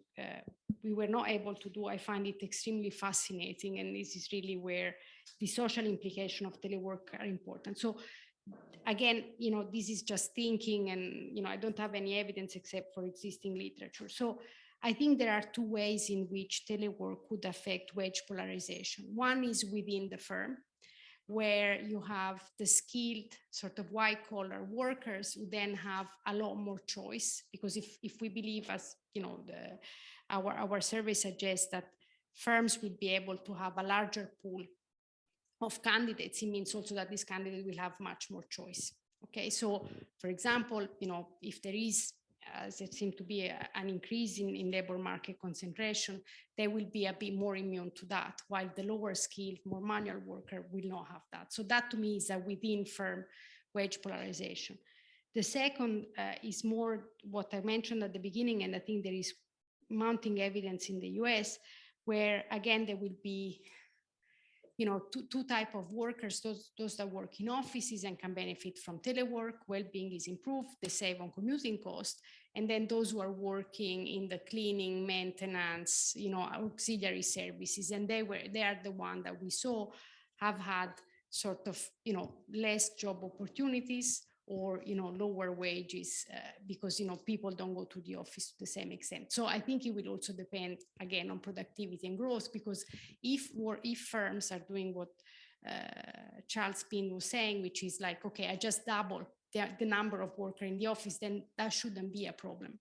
we were not able to do. I find it extremely fascinating, and this is really where the social implications of telework are important. So again, this is just thinking, and I don't have any evidence except for existing literature. So I think there are two ways in which telework could affect wage polarization. One is within the firm, where you have the skilled sort of white collar workers who then have a lot more choice, because if we believe, as our survey suggests, that firms will be able to have a larger pool of candidates, it means also that this candidate will have much more choice. Okay, so for example, if there is there seems to be an increase in labor market concentration, they will be a bit more immune to that, while the lower skilled, more manual worker will not have that. So that to me is a within firm wage polarization. The second is more what I mentioned at the beginning, and I think there is mounting evidence in the US, where again, there will be two types of workers, those that work in offices and can benefit from telework, well-being is improved, they save on commuting costs, and then those who are working in the cleaning, maintenance, auxiliary services, and they are the ones that we saw have had sort of, less job opportunities or, lower wages because, people don't go to the office to the same extent. So I think it will also depend, again, on productivity and growth, because if firms are doing what Charles Pin was saying, which is like, okay, I just double the number of workers in the office, then that shouldn't be a problem.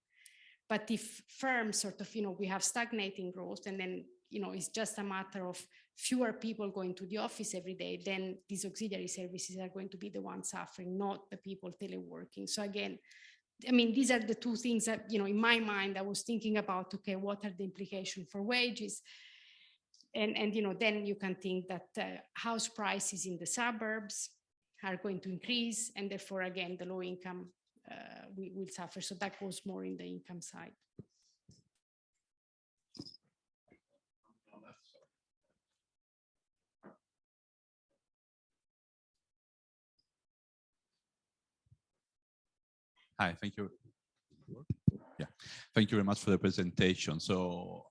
But if firms sort of, we have stagnating growth, and then, it's just a matter of fewer people going to the office every day, then these auxiliary services are going to be the ones suffering, not the people teleworking. So again, I mean, these are the two things that, in my mind, I was thinking about, okay, what are the implications for wages? And then you can think that house prices in the suburbs are going to increase, and therefore, again, the low income will suffer. So that goes more in the income side. Hi, thank you. Yeah, thank you very much for the presentation. So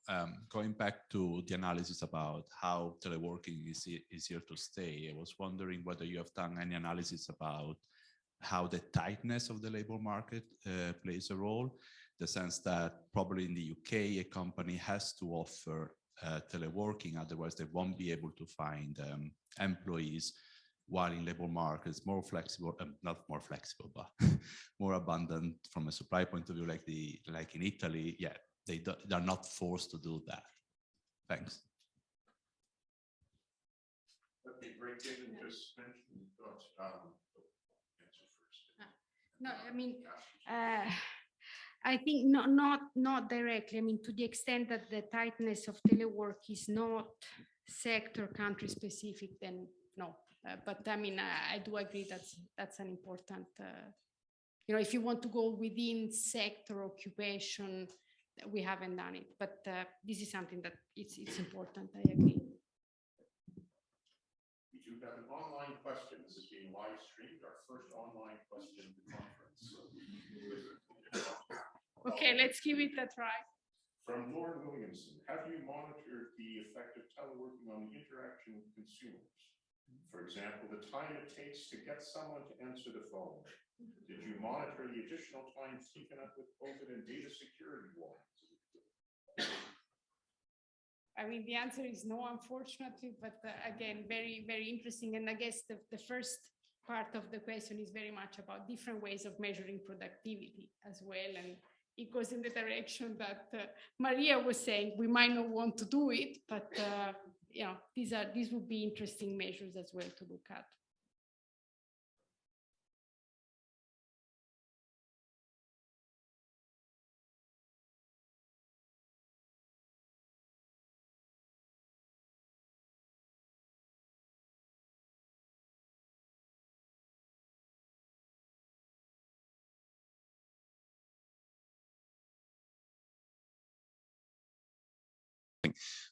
going back to the analysis about how teleworking is here to stay, I was wondering whether you have done any analysis about how the tightness of the labor market plays a role, the sense that probably in the UK, a company has to offer teleworking, otherwise they won't be able to find employees while in labor markets more flexible, not more flexible, but more abundant from a supply point of view, like in Italy, yeah, they're not forced to do that. Thanks. Okay, great. Given just mentioned, answer first. No, I mean, I think not directly. I mean, to the extent that the tightness of telework is not sector country specific, then no. But I mean, I do agree that's an important. You know, if you want to go within sector occupation, we haven't done it. But this is something that it's important. I agree. We do have an online question. This is being live streamed. Our first online question of the conference. Okay, let's give it a try. From Lauren Williamson, have you monitored the effect of teleworking on the interaction with consumers? For example, the time it takes to get someone to answer the phone. Did you monitor the additional time taken up with COVID and data security warnings? I mean, the answer is no, unfortunately, but again, very, very interesting. And I guess the first part of the question is very much about different ways of measuring productivity as well. And it goes in the direction that Maria was saying. We might not want to do it, but you know, these would be interesting measures as well to look at.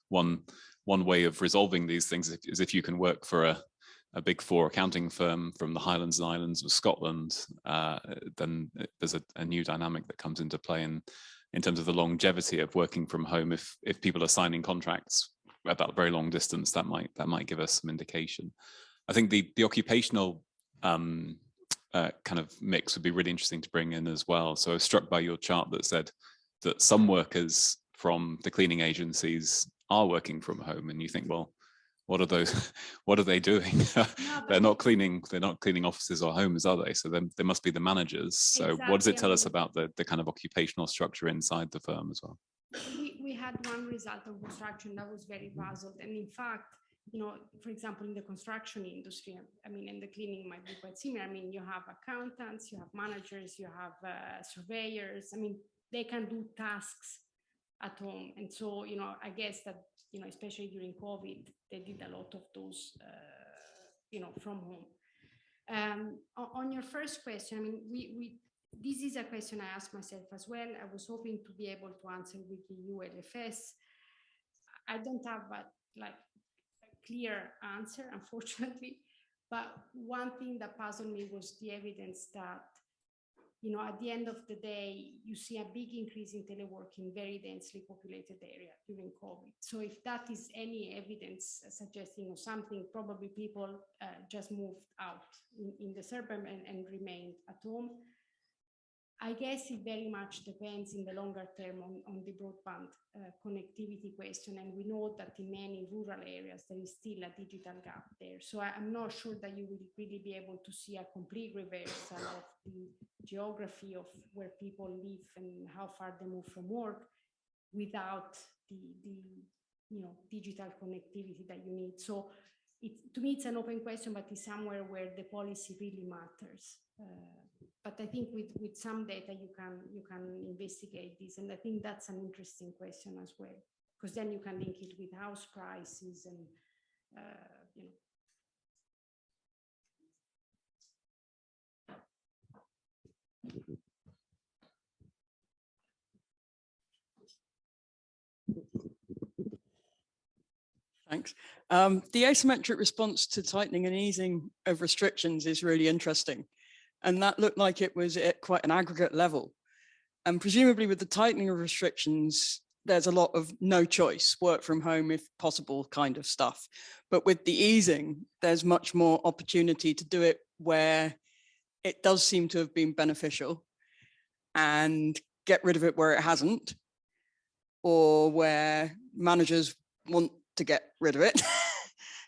One way of resolving these things is if you can work for a big four accounting firm from the Highlands and Islands of Scotland, then there's a new dynamic that comes into play in terms of the longevity of working from home. If people are signing contracts at that very long distance, that might give us some indication. I think the occupational kind of mix would be really interesting to bring in as well. So I was struck by your chart that said that some workers from the cleaning agencies are working from home, and you think, well, what are they doing? They're not cleaning offices or homes, are they? So they must be the managers. So exactly. What does it tell us about the kind of occupational structure inside the firm as well? We had one result of construction that was very puzzled, and in fact, you know, for example, in the construction industry, I mean, and the cleaning might be quite similar. I mean, you have accountants, you have managers, you have surveyors. I mean, they can do tasks at home. And so, you know, I guess that, you know, especially during COVID, they did a lot of those, you know, from home. On your first question, I mean, this is a question I asked myself as well. I was hoping to be able to answer with the EU LFS. I don't have a clear answer, unfortunately, but one thing that puzzled me was the evidence that, you know, at the end of the day, you see a big increase in telework in very densely populated area during COVID. So if that is any evidence suggesting of something, probably people just moved out in the suburb and remained at home. I guess it very much depends in the longer term on the broadband connectivity question. And we know that in many rural areas, there is still a digital gap there. So I'm not sure that you will really be able to see a complete reversal of the geography of where people live and how far they move from work without the you know, digital connectivity that you need. So to me, it's an open question, but it's somewhere where the policy really matters. But I think with some data you can investigate this, and I think that's an interesting question as well, because then you can link it with house prices and you know. Thanks. The asymmetric response to tightening and easing of restrictions is really interesting. And that looked like it was at quite an aggregate level. And presumably with the tightening of restrictions, there's a lot of no choice, work from home if possible kind of stuff. But with the easing, there's much more opportunity to do it where it does seem to have been beneficial and get rid of it where it hasn't, or where managers want to get rid of it.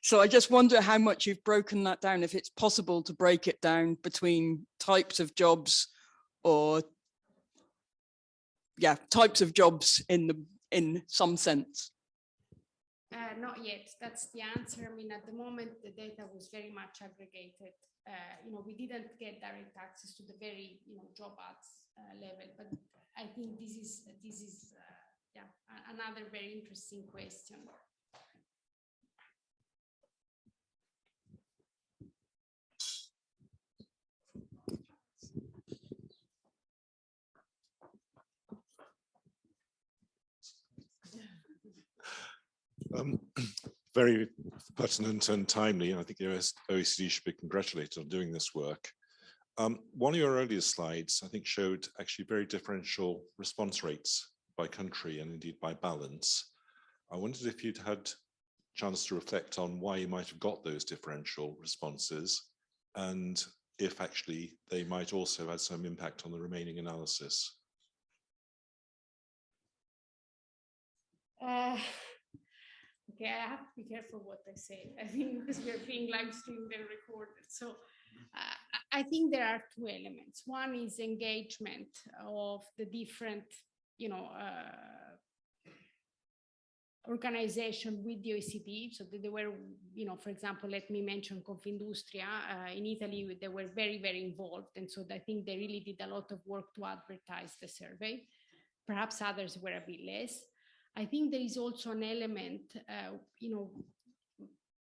So I just wonder how much you've broken that down, if it's possible to break it down between types of jobs or, yeah, types of jobs in some sense. Not yet. That's the answer. I mean, at the moment, the data was very much aggregated. We didn't get direct access to the very, job ads level. But I think this is another very interesting question. Very pertinent and timely, and I think the OECD should be congratulated on doing this work. One of your earlier slides, I think, showed actually very differential response rates by country and indeed by balance. I wondered if you'd had a chance to reflect on why you might have got those differential responses, and if actually they might also have some impact on the remaining analysis. Okay, I have to be careful what I say. I think because we are being live streamed and recorded. So I think there are two elements. One is engagement of the different, organization with the OECD. So they were, for example, let me mention Confindustria. In Italy, they were very, very involved. And so I think they really did a lot of work to advertise the survey. Perhaps others were a bit less. I think there is also an element,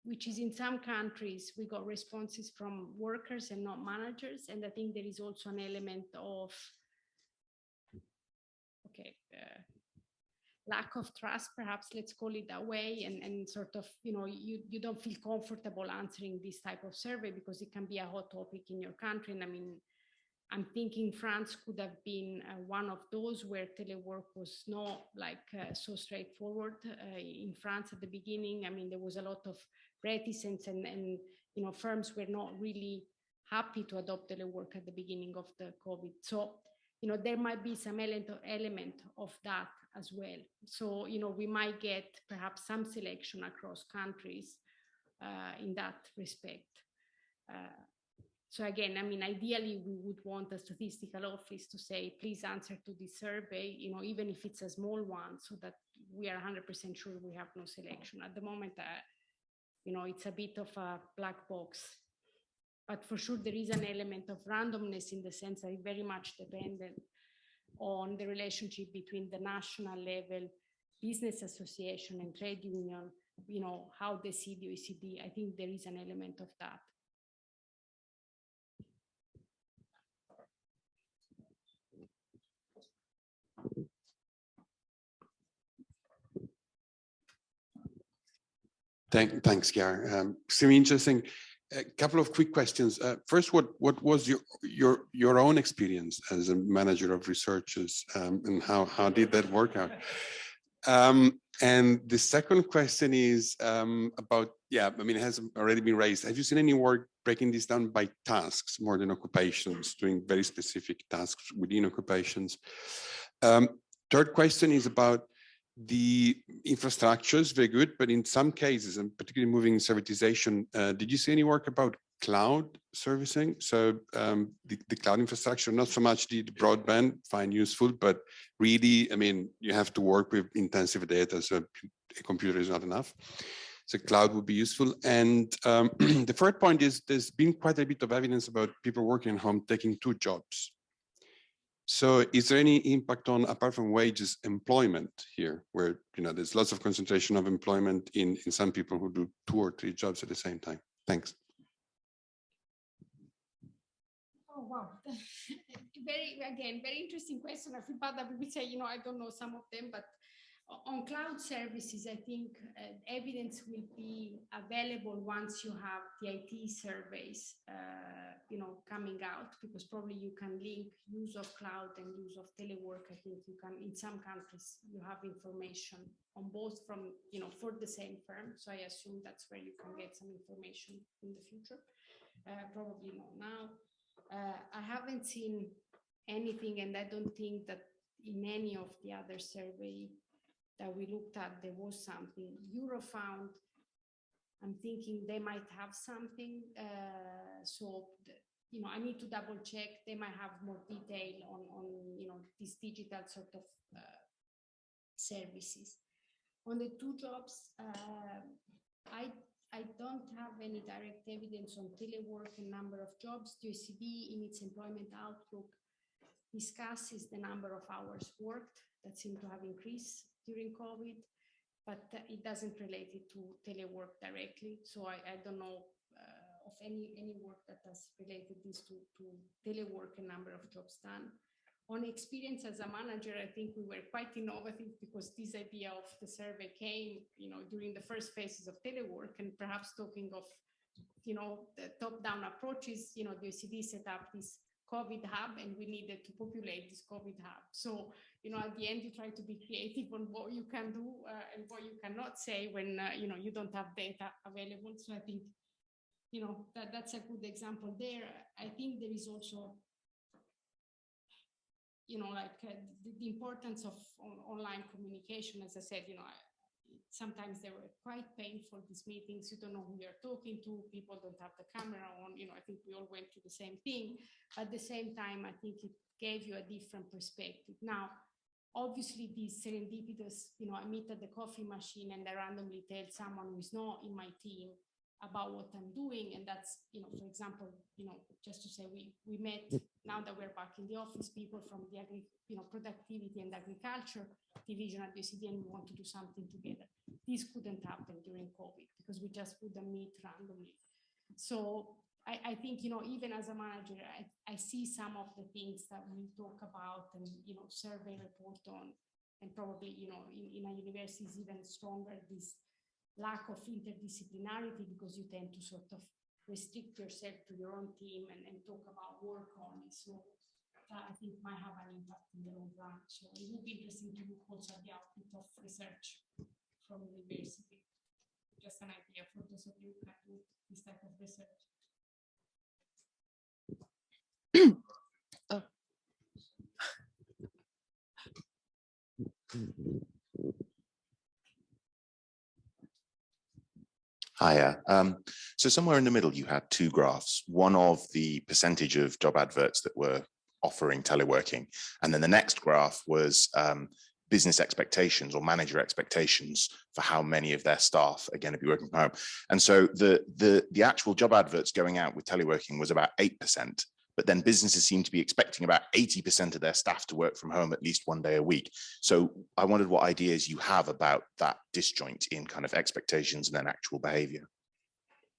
which is in some countries, we got responses from workers and not managers. And I think there is also an element of, lack of trust, perhaps, let's call it that way. And sort of, you don't feel comfortable answering this type of survey because it can be a hot topic in your country. And I mean, I'm thinking France could have been one of those where telework was not so straightforward. In France at the beginning, I mean, there was a lot of reticence and firms were not really happy to adopt telework at the beginning of the COVID. So, there might be some element of that as well. So, we might get perhaps some selection across countries in that respect. So again, I mean, ideally, we would want a statistical office to say, please answer to this survey, even if it's a small one, so that we are 100% sure we have no selection. At the moment, it's a bit of a black box. But for sure, there is an element of randomness in the sense that it very much dependent on the relationship between the national level, business association and trade union, how they see the OECD. I think there is an element of that. Thanks, Chiara. Extremely interesting. A couple of quick questions. First, what was your own experience as a manager of researchers, and how did that work out? And the second question is about, it has already been raised. Have you seen any work breaking this down by tasks more than occupations, doing very specific tasks within occupations? Third question is about the infrastructures, very good, but in some cases, and particularly moving servitization, did you see any work about cloud servicing? So the cloud infrastructure, not so much the broadband, find useful, but really, I mean, you have to work with intensive data, so a computer is not enough. So cloud would be useful. And the third point is there's been quite a bit of evidence about people working at home taking two jobs. So is there any impact on, apart from wages, employment here, where there's lots of concentration of employment in some people who do 2 or 3 jobs at the same time? Thanks. Oh, wow. Very interesting question. I feel bad that people say, I don't know some of them, but on cloud services, I think evidence will be available once you have the IT surveys, coming out, because probably you can link use of cloud and use of telework. I think you can, in some countries, you have information on both from, for the same firm. So I assume that's where you can get some information in the future. Probably not now. I haven't seen anything, and I don't think that in any of the other survey that we looked at, there was something. Eurofound I'm thinking they might have something. I need to double check. They might have more detail on these digital sort of services. On the two jobs, I don't have any direct evidence on telework and number of jobs. The OECD in its employment outlook discusses the number of hours worked that seem to have increased during COVID, but it doesn't relate it to telework directly. So I don't know of any work that has related this to telework and number of jobs done. On experience as a manager, I think we were quite innovative because this idea of the survey came, during the first phases of telework, and perhaps talking of, the top-down approaches, the OECD set up this COVID hub, and we needed to populate this COVID hub. So, at the end, you try to be creative on what you can do and what you cannot say when, you don't have data available. So I think, that's a good example there. I think there is also, the importance of online communication. As I said, sometimes they were quite painful, these meetings. You don't know who you're talking to. People don't have the camera on. I think we all went through the same thing. At the same time, I think it gave you a different perspective. Now, obviously, these serendipitous, I meet at the coffee machine and I randomly tell someone who is not in my team about what I'm doing. And that's, for example, just to say we met, now that we're back in the office, people from the productivity and agriculture division at the OECD, and we want to do something together. This couldn't happen during COVID because we just couldn't meet randomly. So I think, even as a manager, I see some of the things that we talk about and, survey report on, and probably, in a university is even stronger, this lack of interdisciplinarity, because you tend to sort of restrict yourself to your own team and talk about work only. So I think might have an impact in the long run. So it would be interesting to look also at the output of research from the university. Just an idea for those of you who can do this type of research. Hiya. So somewhere in the middle, you had two graphs, one of the percentage of job adverts that were offering teleworking. And then the next graph was business expectations or manager expectations for how many of their staff are going to be working from home. And so the actual job adverts going out with teleworking was about 8%. But then businesses seem to be expecting about 80% of their staff to work from home at least one day a week. So I wondered what ideas you have about that disjoint in kind of expectations and then actual behavior.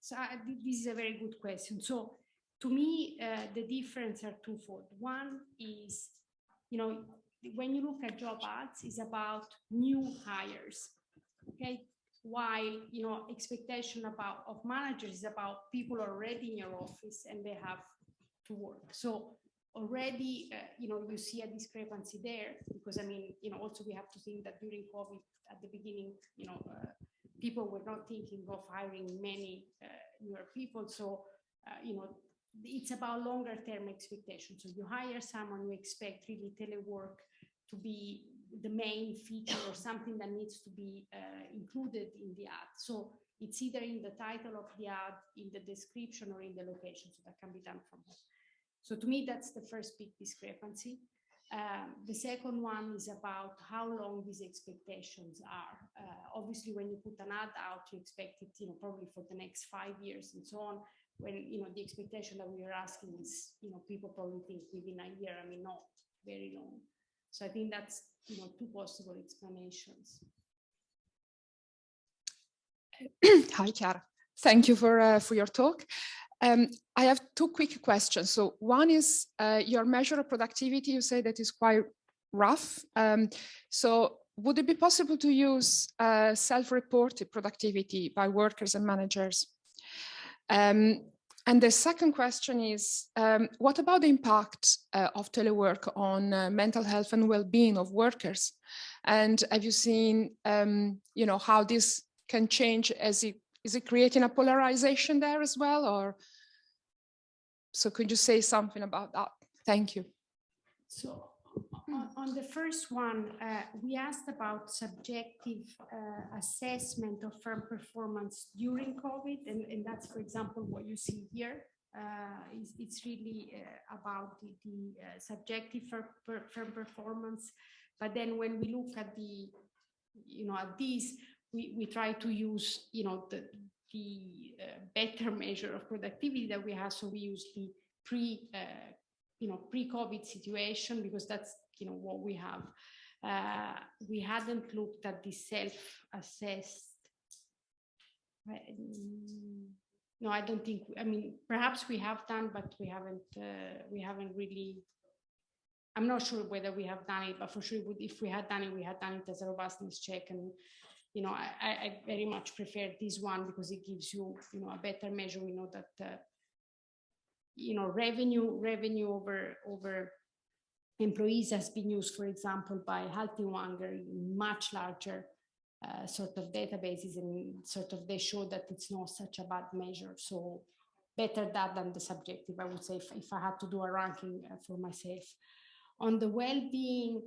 So this is a very good question. So to me, the difference are twofold. One is, when you look at job ads, it's about new hires, okay? While, expectation of managers is about people already in your office and they have to work. So already, you see a discrepancy there, because also we have to think that during COVID at the beginning, people were not thinking of hiring many newer people. So, it's about longer term expectations. So you hire someone, you expect really telework to be the main feature or something that needs to be included in the ad. So it's either in the title of the ad, in the description, or in the location. So that can be done from home. So to me, that's the first big discrepancy. The second one is about how long these expectations are. Obviously, when you put an ad out, you expect it, probably for the next 5 years and so on. When, the expectation that we are asking is, people probably think within a year, not very long. So I think that's, two possible explanations. Hi, Chiara. Thank you for your talk. I have two quick questions. So one is your measure of productivity. You say that is quite rough. So would it be possible to use self-reported productivity by workers and managers? And the second question is, what about the impact of telework on mental health and well-being of workers? And have you seen, how this can change is it creating a polarization there as well? Or so could you say something about that? Thank you. So On the first one, we asked about subjective assessment of firm performance during COVID, and that's, for example, what you see here. It's really about the subjective firm performance. But then when we look at the, at these, we try to use, the better measure of productivity that we have. So we use the pre-COVID situation, because that's, what we have. We hadn't looked at the self-assessed. No, I don't think, perhaps we have done, but we haven't really, I'm not sure whether we have done it, but for sure, if we had done it, we had done it as a robustness check. And, I very much prefer this one because it gives you, a better measure. We know that, revenue over employees has been used, for example, by Halting-Wanger in much larger sort of databases, and sort of they show that it's not such a bad measure. So better that than the subjective, I would say, if I had to do a ranking for myself. On the well-being,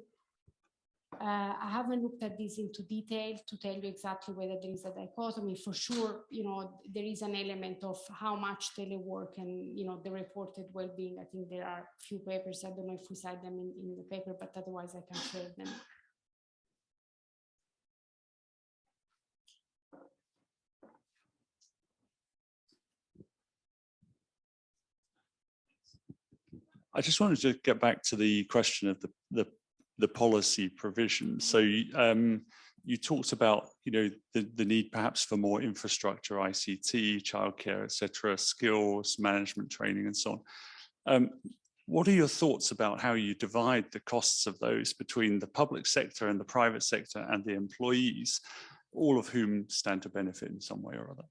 I haven't looked at this into detail to tell you exactly whether there is a dichotomy. For sure, there is an element of how much telework and, the reported well-being. I think there are a few papers. I don't know if we cite them in the paper, but otherwise I can share them. I just wanted to get back to the question of the policy provision. So you talked about, the need perhaps for more infrastructure, ICT, childcare, etc., skills, management training, and so on. What are your thoughts about how you divide the costs of those between the public sector and the private sector and the employees, all of whom stand to benefit in some way or other?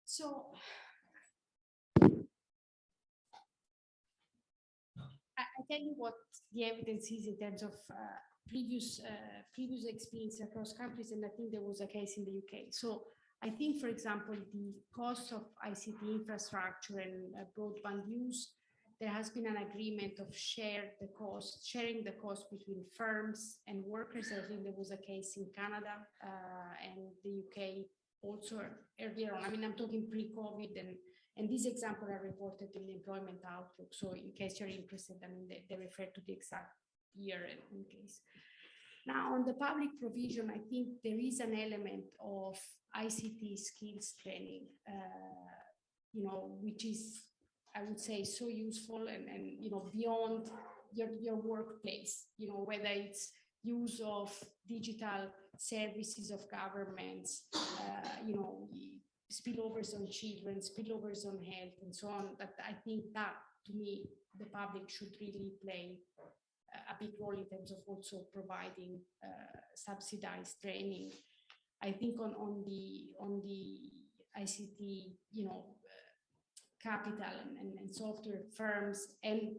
So I tell you what the evidence is in terms of previous experience across countries, and I think there was a case in the UK. So I think, for example, the cost of ICT infrastructure and broadband use, there has been an agreement of sharing the cost between firms and workers. I think there was a case in Canada and the UK also earlier on. I'm talking pre-COVID, and these examples are reported in the employment outlook. So in case you're interested, they refer to the exact year in case. Now, on the public provision, I think there is an element of ICT skills training, which is, I would say, so useful and beyond your workplace, whether it's use of digital services of governments, spillovers on children, spillovers on health, and so on. But I think that, to me, the public should really play a big role in terms of also providing subsidized training. I think on the ICT, capital and software firms, and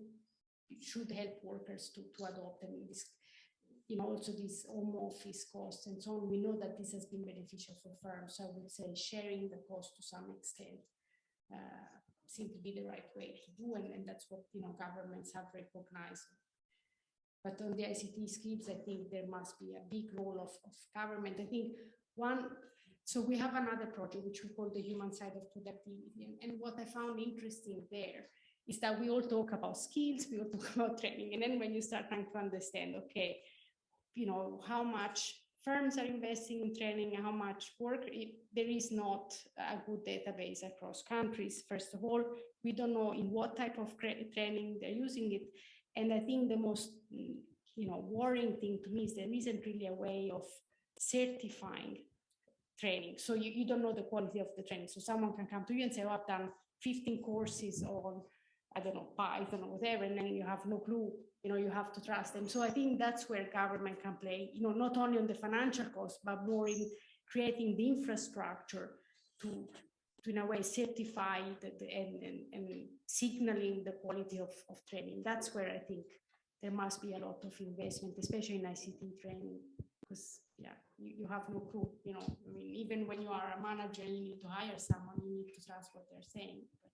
should help workers to adopt, and this, also these home office costs and so on. We know that this has been beneficial for firms. So I would say sharing the cost to some extent seems to be the right way to do, and that's what governments have recognized. But on the ICT skills, I think there must be a big role of government. I think so we have another project which we call the human side of productivity, and what I found interesting there is that we all talk about skills, we all talk about training, and then when you start trying to understand, okay, how much firms are investing in training, how much work, there is not a good database across countries. First of all, we don't know in what type of training they're using it. And I think the most, worrying thing to me is there isn't really a way of certifying training. So you don't know the quality of the training. So someone can come to you and say, oh, I've done 15 courses on, I don't know, Python or whatever, and then you have no clue, you have to trust them. So I think that's where government can play, not only on the financial cost, but more in creating the infrastructure to in a way certify and signaling the quality of training. That's where I think there must be a lot of investment, especially in ICT training, because you have no clue, even when you are a manager, you need to hire someone, you need to trust what they're saying. But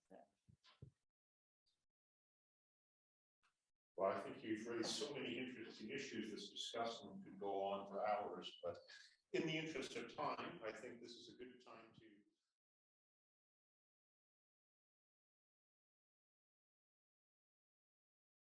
you've raised so many interesting issues. This discussion could go on for hours, but in the interest of time,